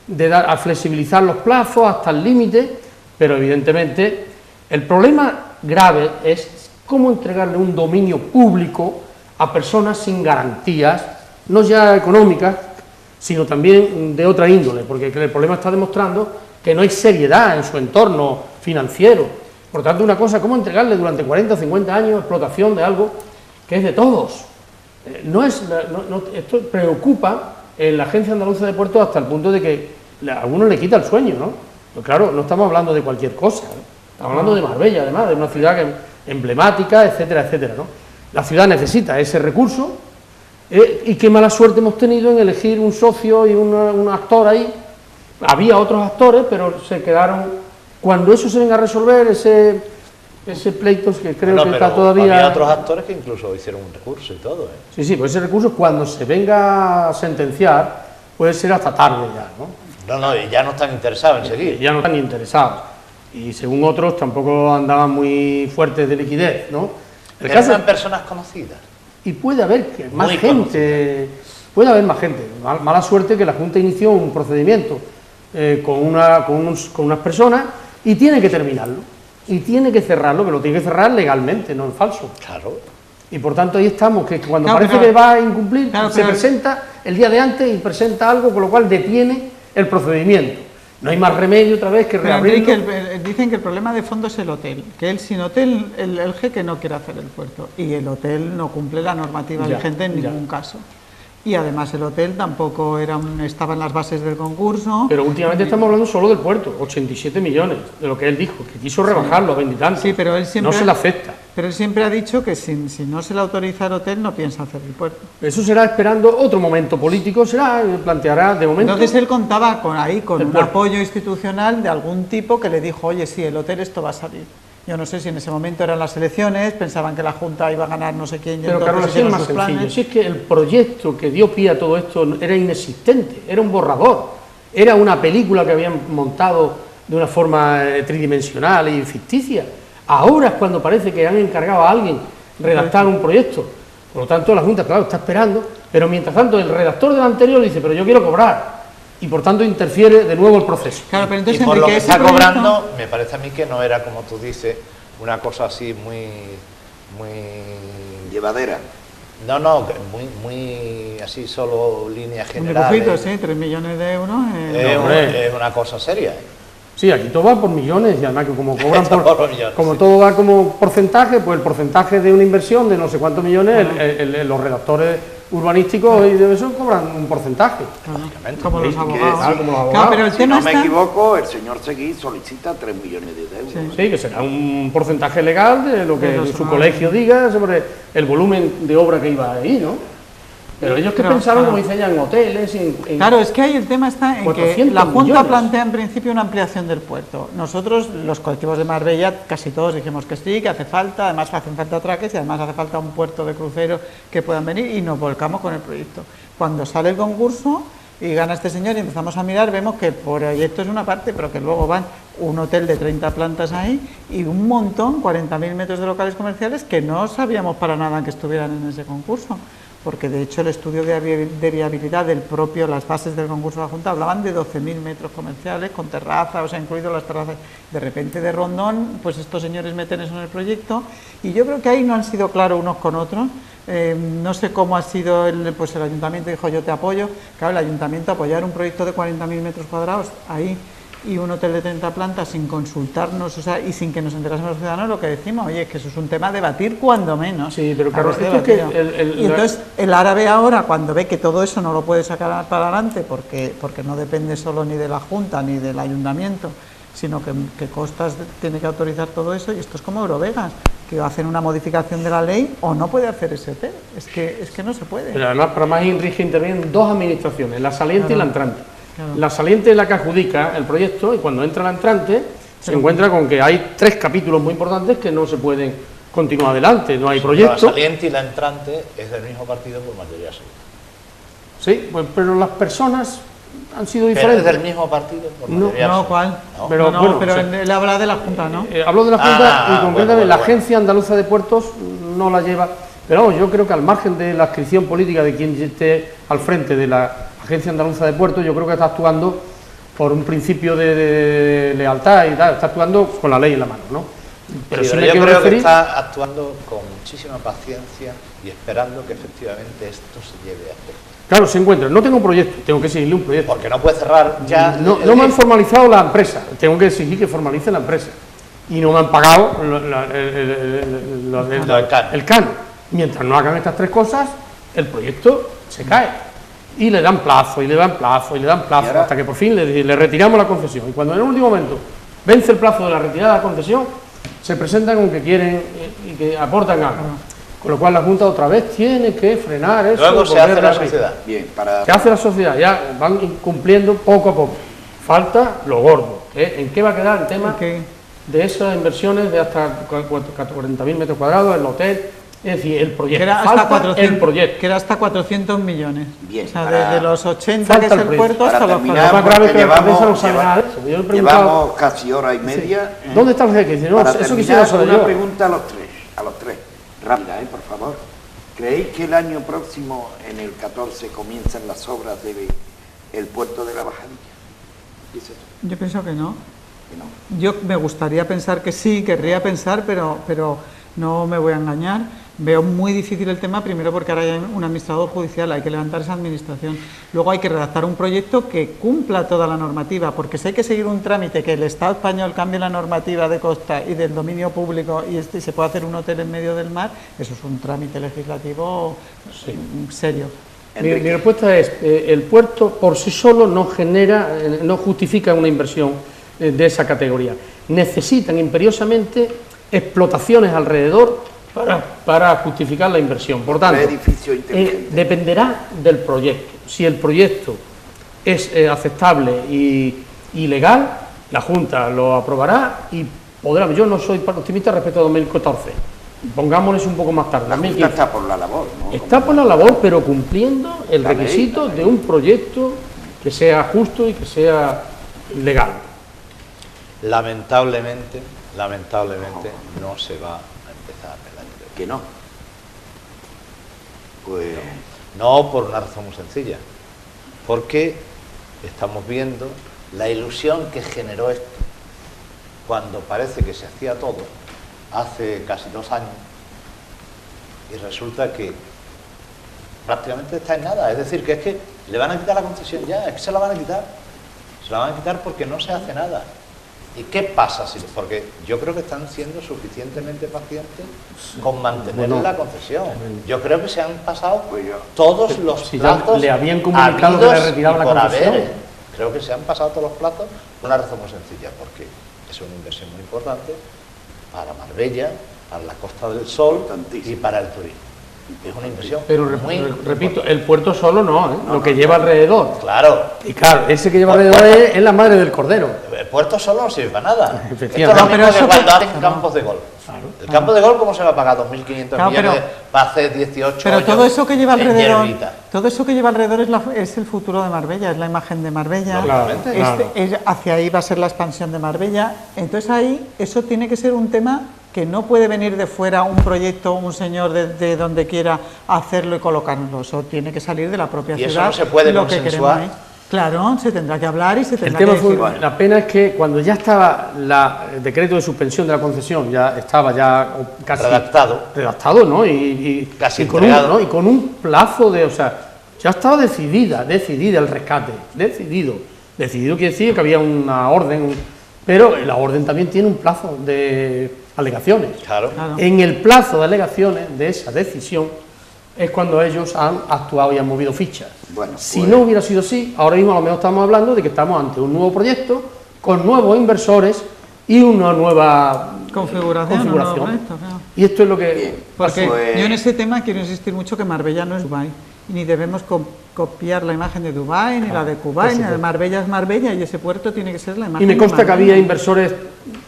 de dar a flexibilizar los plazos hasta el límite, pero evidentemente el problema grave es cómo entregarle un dominio público a personas sin garantías, no ya económicas, sino también de otra índole, porque el problema está demostrando que no hay seriedad en su entorno financiero. Por tanto, una cosa, cómo entregarle durante 40 o 50 años explotación de algo que es de todos. Esto preocupa en la Agencia Andaluza de Puertos hasta el punto de que a algunos le quita el sueño, ¿no? Pero claro, no estamos hablando de cualquier cosa, ¿no? Estamos hablando de Marbella, además, de una ciudad emblemática, etcétera, etcétera, ¿no? La ciudad necesita ese recurso y qué mala suerte hemos tenido en elegir un socio y un actor ahí. Había otros actores, pero se quedaron. Cuando eso se venga a resolver, ese pleito que creo que está todavía... Había otros actores que incluso hicieron un recurso y todo, ¿eh? Sí, pues ese recurso cuando se venga a sentenciar puede ser hasta tarde ya, ¿no? No, y ya no están interesados en seguir. Ya no están interesados. y según otros tampoco andaban muy fuertes de liquidez, ¿no? Pero eran personas conocidas. Y puede haber más Muy gente, puede haber más gente. Mala suerte que la Junta inició un procedimiento con unas personas y tiene que terminarlo, y tiene que cerrarlo, que lo tiene que cerrar legalmente, no en falso. Claro. Y por tanto ahí estamos, que cuando Claro, parece pero, que va a incumplir, claro, se pero, presenta el día de antes y presenta algo, con lo cual detiene el procedimiento. No hay más remedio otra vez que Pero reabrirlo. Enrique, dicen que el problema de fondo es el hotel, que él sin hotel, el jeque no quiere hacer el puerto, y el hotel no cumple la normativa Ya, vigente en ya. ningún caso. Y además el hotel tampoco estaba en las bases del concurso. Pero últimamente estamos hablando solo del puerto, 87 millones, de lo que él dijo, que quiso rebajarlo a 20 y tantos. Sí, pero él siempre no se le afecta. Pero él siempre ha dicho que si no se le autoriza el hotel no piensa hacer el puerto. Eso será esperando otro momento político, planteará de momento. Entonces él contaba con El un puerto. apoyo institucional de algún tipo que le dijo, oye, sí, el hotel esto va a salir. Yo no sé si en ese momento eran las elecciones, pensaban que la Junta iba a ganar no sé quién. Y Pero Carlos, entonces es hicieron más sus sencillo. planes. Si es que el proyecto que dio pie a todo esto era inexistente, era un borrador, era una película que habían montado de una forma tridimensional y ficticia. Ahora es cuando parece que han encargado a alguien redactar un proyecto. Por lo tanto, la Junta, claro, está esperando, pero mientras tanto el redactor del anterior dice, pero yo quiero cobrar, y por tanto interfiere de nuevo el proceso. Claro, pero entonces Y por lo Enrique, que ese está proyecto- cobrando, me parece a mí que no era, como tú dices, una cosa así muy... Llevadera. No, muy así, solo líneas Un generales. dibujito, sí, 3 millones de euros. hombre. Es una cosa seria. Sí, aquí todo va por millones, y además que como cobran Por millones, como sí. todo va como porcentaje, pues el porcentaje de una inversión de no sé cuántos millones, los redactores urbanísticos y de eso cobran un porcentaje. Lógicamente. Como los Sí, abogados. claro, como los abogados. Claro, pero el Si tema no me está... equivoco, el señor Seguí solicita 3 millones de euros. Sí. Sí, que será un porcentaje legal de lo que De los su honorarios. colegio diga sobre el volumen de obra que iba ahí, ¿no? Pero ellos que Pero, pensaron, claro. como dicen ya, en hoteles, Claro, es que ahí el tema está en que 400 la Junta millones. plantea en principio una ampliación del puerto. Nosotros, los colectivos de Marbella, casi todos dijimos que sí, que hace falta, además hacen falta atraques y además hace falta un puerto de cruceros que puedan venir y nos volcamos con el proyecto. Cuando sale el concurso y gana este señor y empezamos a mirar, vemos que el proyecto es una parte, pero que luego van un hotel de 30 plantas ahí y un montón, 40.000 metros de locales comerciales que no sabíamos para nada que estuvieran en ese concurso. Porque de hecho el estudio de viabilidad del propio, las bases del concurso de la Junta hablaban de 12.000 metros comerciales con terrazas, o sea, incluido las terrazas. De repente de rondón, pues estos señores meten eso en el proyecto y yo creo que ahí no han sido claros unos con otros. No sé cómo ha sido, el ayuntamiento dijo yo te apoyo. Claro, el ayuntamiento apoyar un proyecto de 40.000 metros cuadrados ahí y un hotel de 30 plantas sin consultarnos, o sea, y sin que nos enterásemos los ciudadanos, lo que decimos, oye, es que eso es un tema a debatir cuando menos. Sí, pero claro, Haberse esto es que debatido. Y entonces el árabe ahora, cuando ve que todo eso no lo puede sacar para adelante, porque no depende solo ni de la Junta ni del ayuntamiento, sino que Costas tiene que autorizar todo eso, y esto es como Eurovegas, que hacen una modificación de la ley o no puede hacer ese hotel, es que no se puede. Pero además, para más Enrique, intervienen dos administraciones, la saliente y la entrante. Claro. La saliente es la que adjudica el proyecto y cuando entra la entrante se encuentra con que hay 3 capítulos muy importantes que no se pueden continuar adelante, no hay La proyecto. saliente y la entrante es del mismo partido por mayoría absoluta. Sí, pues, pero las personas han sido Pero es diferentes. del mismo partido por No, mayoría No, absoluta. ¿cuál? No. Pero, No, bueno, pero o sea, él habla de la Junta, ¿no? Hablo de la Junta y concretamente la bueno. Agencia Andaluza de Puertos no la lleva. Pero vamos, yo creo que al margen de la adscripción política de quien esté al frente de la Agencia Andaluza de Puertos, yo creo que está actuando por un principio de lealtad y tal, está actuando con la ley en la mano, ¿no? Pero, sí yo me quiero creo que referir- está actuando con muchísima paciencia y esperando que efectivamente esto se lleve a cabo. Claro, se encuentra, no tengo un proyecto, tengo que exigirle un proyecto. Porque no puede cerrar ya. No me han formalizado la empresa, tengo que exigir que formalice la empresa. Y no me han pagado el canon. Mientras no hagan estas 3 cosas, el proyecto se cae. Y le dan plazo, y le dan plazo, y le dan plazo, Y ahora- hasta que por fin le retiramos la concesión. Y cuando en el último momento vence el plazo de la retirada de la concesión, se presentan con que quieren y que aportan algo. Con lo cual la Junta otra vez tiene que frenar eso. Luego se volver hace la arriba. sociedad. Bien, para... ¿Qué hace la sociedad? Ya van incumpliendo poco a poco. Falta lo gordo. ¿En qué va a quedar el tema ¿En qué? de esas inversiones de hasta 40.000 metros cuadrados, el hotel Es decir, el Que proyecto. era hasta Falta 400, el proyecto. que era hasta 400 millones. Bien, o sea, para- desde los 80 Falta que es el el proyecto. puerto hasta Para los terminar, Lo más grave es que la porque cabeza no sabe nada de eso. Yo le he preguntado, llevamos casi hora y media. ¿dónde está el jeque? Dice, no, Para eso terminar, quisiera saber una yo. pregunta a los tres, rápida, por favor. ¿Creéis que el año próximo, en el 14, comienzan las obras del puerto de la Bajadilla? Dice tú, Yo pienso que no. que no. Yo me gustaría pensar que sí, querría pensar, pero no me voy a engañar. Veo muy difícil el tema, primero porque ahora hay un administrador judicial, hay que levantar esa administración. Luego hay que redactar un proyecto que cumpla toda la normativa, porque si hay que seguir un trámite, que el Estado español cambie la normativa de costa y del dominio público y se puede hacer un hotel en medio del mar, eso es un trámite legislativo serio. Mi respuesta es, el puerto por sí solo no genera, no justifica una inversión de esa categoría. Necesitan imperiosamente explotaciones alrededor para justificar la inversión. Por tanto, Edificio inteligente. dependerá del proyecto. Si el proyecto es aceptable y legal, la Junta lo aprobará y podrá. Yo no soy optimista respecto a 2014. Pongámosles un poco más tarde. La Junta 2015. está por la labor, ¿no? Está por la labor, pero cumpliendo el La ley, requisito la ley. de un proyecto que sea justo y que sea legal. Lamentablemente no se va a empezar el año que viene. Que no. Pues No por una razón muy sencilla, porque estamos viendo la ilusión que generó esto cuando parece que se hacía todo hace casi 2 años y resulta que prácticamente está en nada. Es decir, que es que le van a quitar la concesión ya, es que se la van a quitar. Se la van a quitar porque no se hace nada. ¿Y qué pasa? Porque yo creo que están siendo suficientemente pacientes con mantener Bueno, la concesión. Yo creo que se han pasado Pues yo- todos los Si ya plazos le habían comunicado que le habidos retiraban y la por concesión. haber. Creo que se han pasado todos los plazos por una razón muy sencilla, porque es una inversión muy importante para Marbella, para la Costa del Sol y Importantísimo. para el turismo. Es una inversión Pero muy repito, importante. el puerto solo no, lo que lleva alrededor. Claro, Y claro, ese que lleva alrededor es la madre del cordero. el puerto solo no sirve para nada. Esto es Efectivamente. lo No, pero mismo que eso cuando que- hacen campos de golf. El campo de golf, ¿cómo se va a pagar 2.500 Claro, millones pero- para hacer 18 Pero hoyos todo eso que lleva en alrededor, hierbita? todo eso que lleva alrededor es el futuro de Marbella, es la imagen de Marbella. Lógicamente. Claro. Hacia ahí va a ser la expansión de Marbella. Entonces ahí eso tiene que ser un tema que no puede venir de fuera un proyecto, un señor de donde quiera hacerlo y colocarlo. Eso tiene que salir de la propia Y eso ciudad. no se puede lo que consensuar. queremos, ¿eh? Claro, se tendrá que hablar y se El tendrá tema que fue, decir. la pena es que cuando ya estaba el decreto de suspensión de la concesión, ya estaba ya casi redactado, ¿no? Y Casi con entregado. ¿no? Y con un plazo de, o sea, ya estaba decidida el rescate, decidido quiere decir que había una orden, pero la orden también tiene un plazo de alegaciones. Claro. Claro. En el plazo de alegaciones de esa decisión es cuando ellos han actuado y han movido fichas. Bueno, Si pues- no hubiera sido así, ahora mismo a lo mejor estamos hablando de que estamos ante un nuevo proyecto, con nuevos inversores y una nueva Configuración, un nuevo proyecto, claro. Y esto es lo que... Bien. Porque Pues- yo en ese tema quiero insistir mucho que Marbella no es Dubái, ni debemos copiar la imagen de Dubái, ni la de Kuwait, ni la de Marbella es Marbella, y ese puerto tiene que ser la imagen Y me de consta que Marbella. había inversores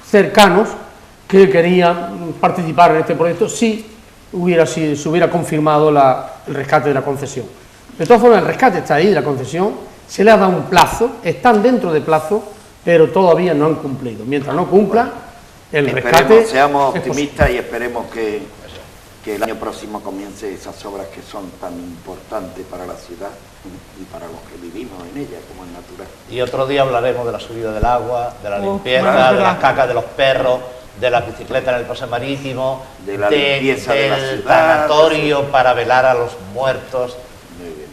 cercanos que querían participar en este proyecto si se hubiera confirmado el rescate de la concesión. De todas formas, el rescate está ahí de la concesión, se le ha dado un plazo, están dentro de plazo, pero todavía no han cumplido. Mientras no cumplan, el rescate... Seamos es posible. optimistas y esperemos que el año próximo comience esas obras que son tan importantes para la ciudad y para los que vivimos en ella, como es natural. Y otro día hablaremos de la subida del agua, de la limpieza, bueno, es de verdad. las cacas de los perros, de las bicicletas en el paseo marítimo, De la limpieza de la del ciudad, tanatorio para velar a los muertos. Muy bien.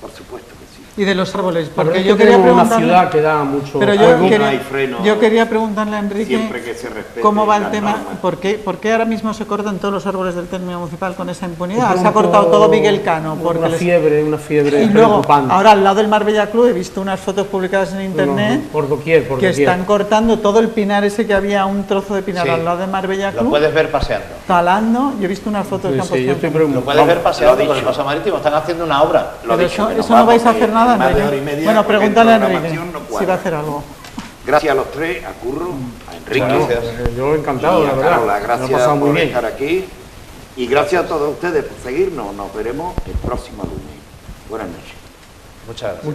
Por supuesto que sí. Y de los árboles, La verdad porque es yo que quería tenemos una preguntarle... ciudad que da mucho... Pero No hay freno. yo quería preguntarle a Enrique Siempre que se respete cómo va el las tema, normas. ¿por qué ahora mismo se cortan todos los árboles del término municipal con esa impunidad? Es Se ha un cortado poco todo Miguel Cano. Porque una les- fiebre Y luego, preocupante. ahora al lado del Marbella Club he visto unas fotos publicadas en internet Por doquier, que están cortando todo el pinar ese que había, un trozo de pinar Sí. al lado de Marbella Lo Club, puedes ver paseando. talando. Yo he visto unas fotos que han Sí, yo puesto. estoy Lo puedes ver paseando lo he por el dicho. paseo marítimo. Están haciendo una obra. Lo Pero dicho, eso, que nos eso no vais a vamos, hacer nada, más de Enrique. hora y media, Bueno, porque pregúntale a programación Enrique no si cuadra. va a hacer algo. Gracias a los tres, a Curro, a Enrique, Muchas gracias. Yo encantado, y la a verdad. Carola. Me ha Gracias pasado muy por bien. estar aquí. Y gracias a todos ustedes por seguirnos. Nos veremos el próximo lunes. Buenas noches. Muchas gracias.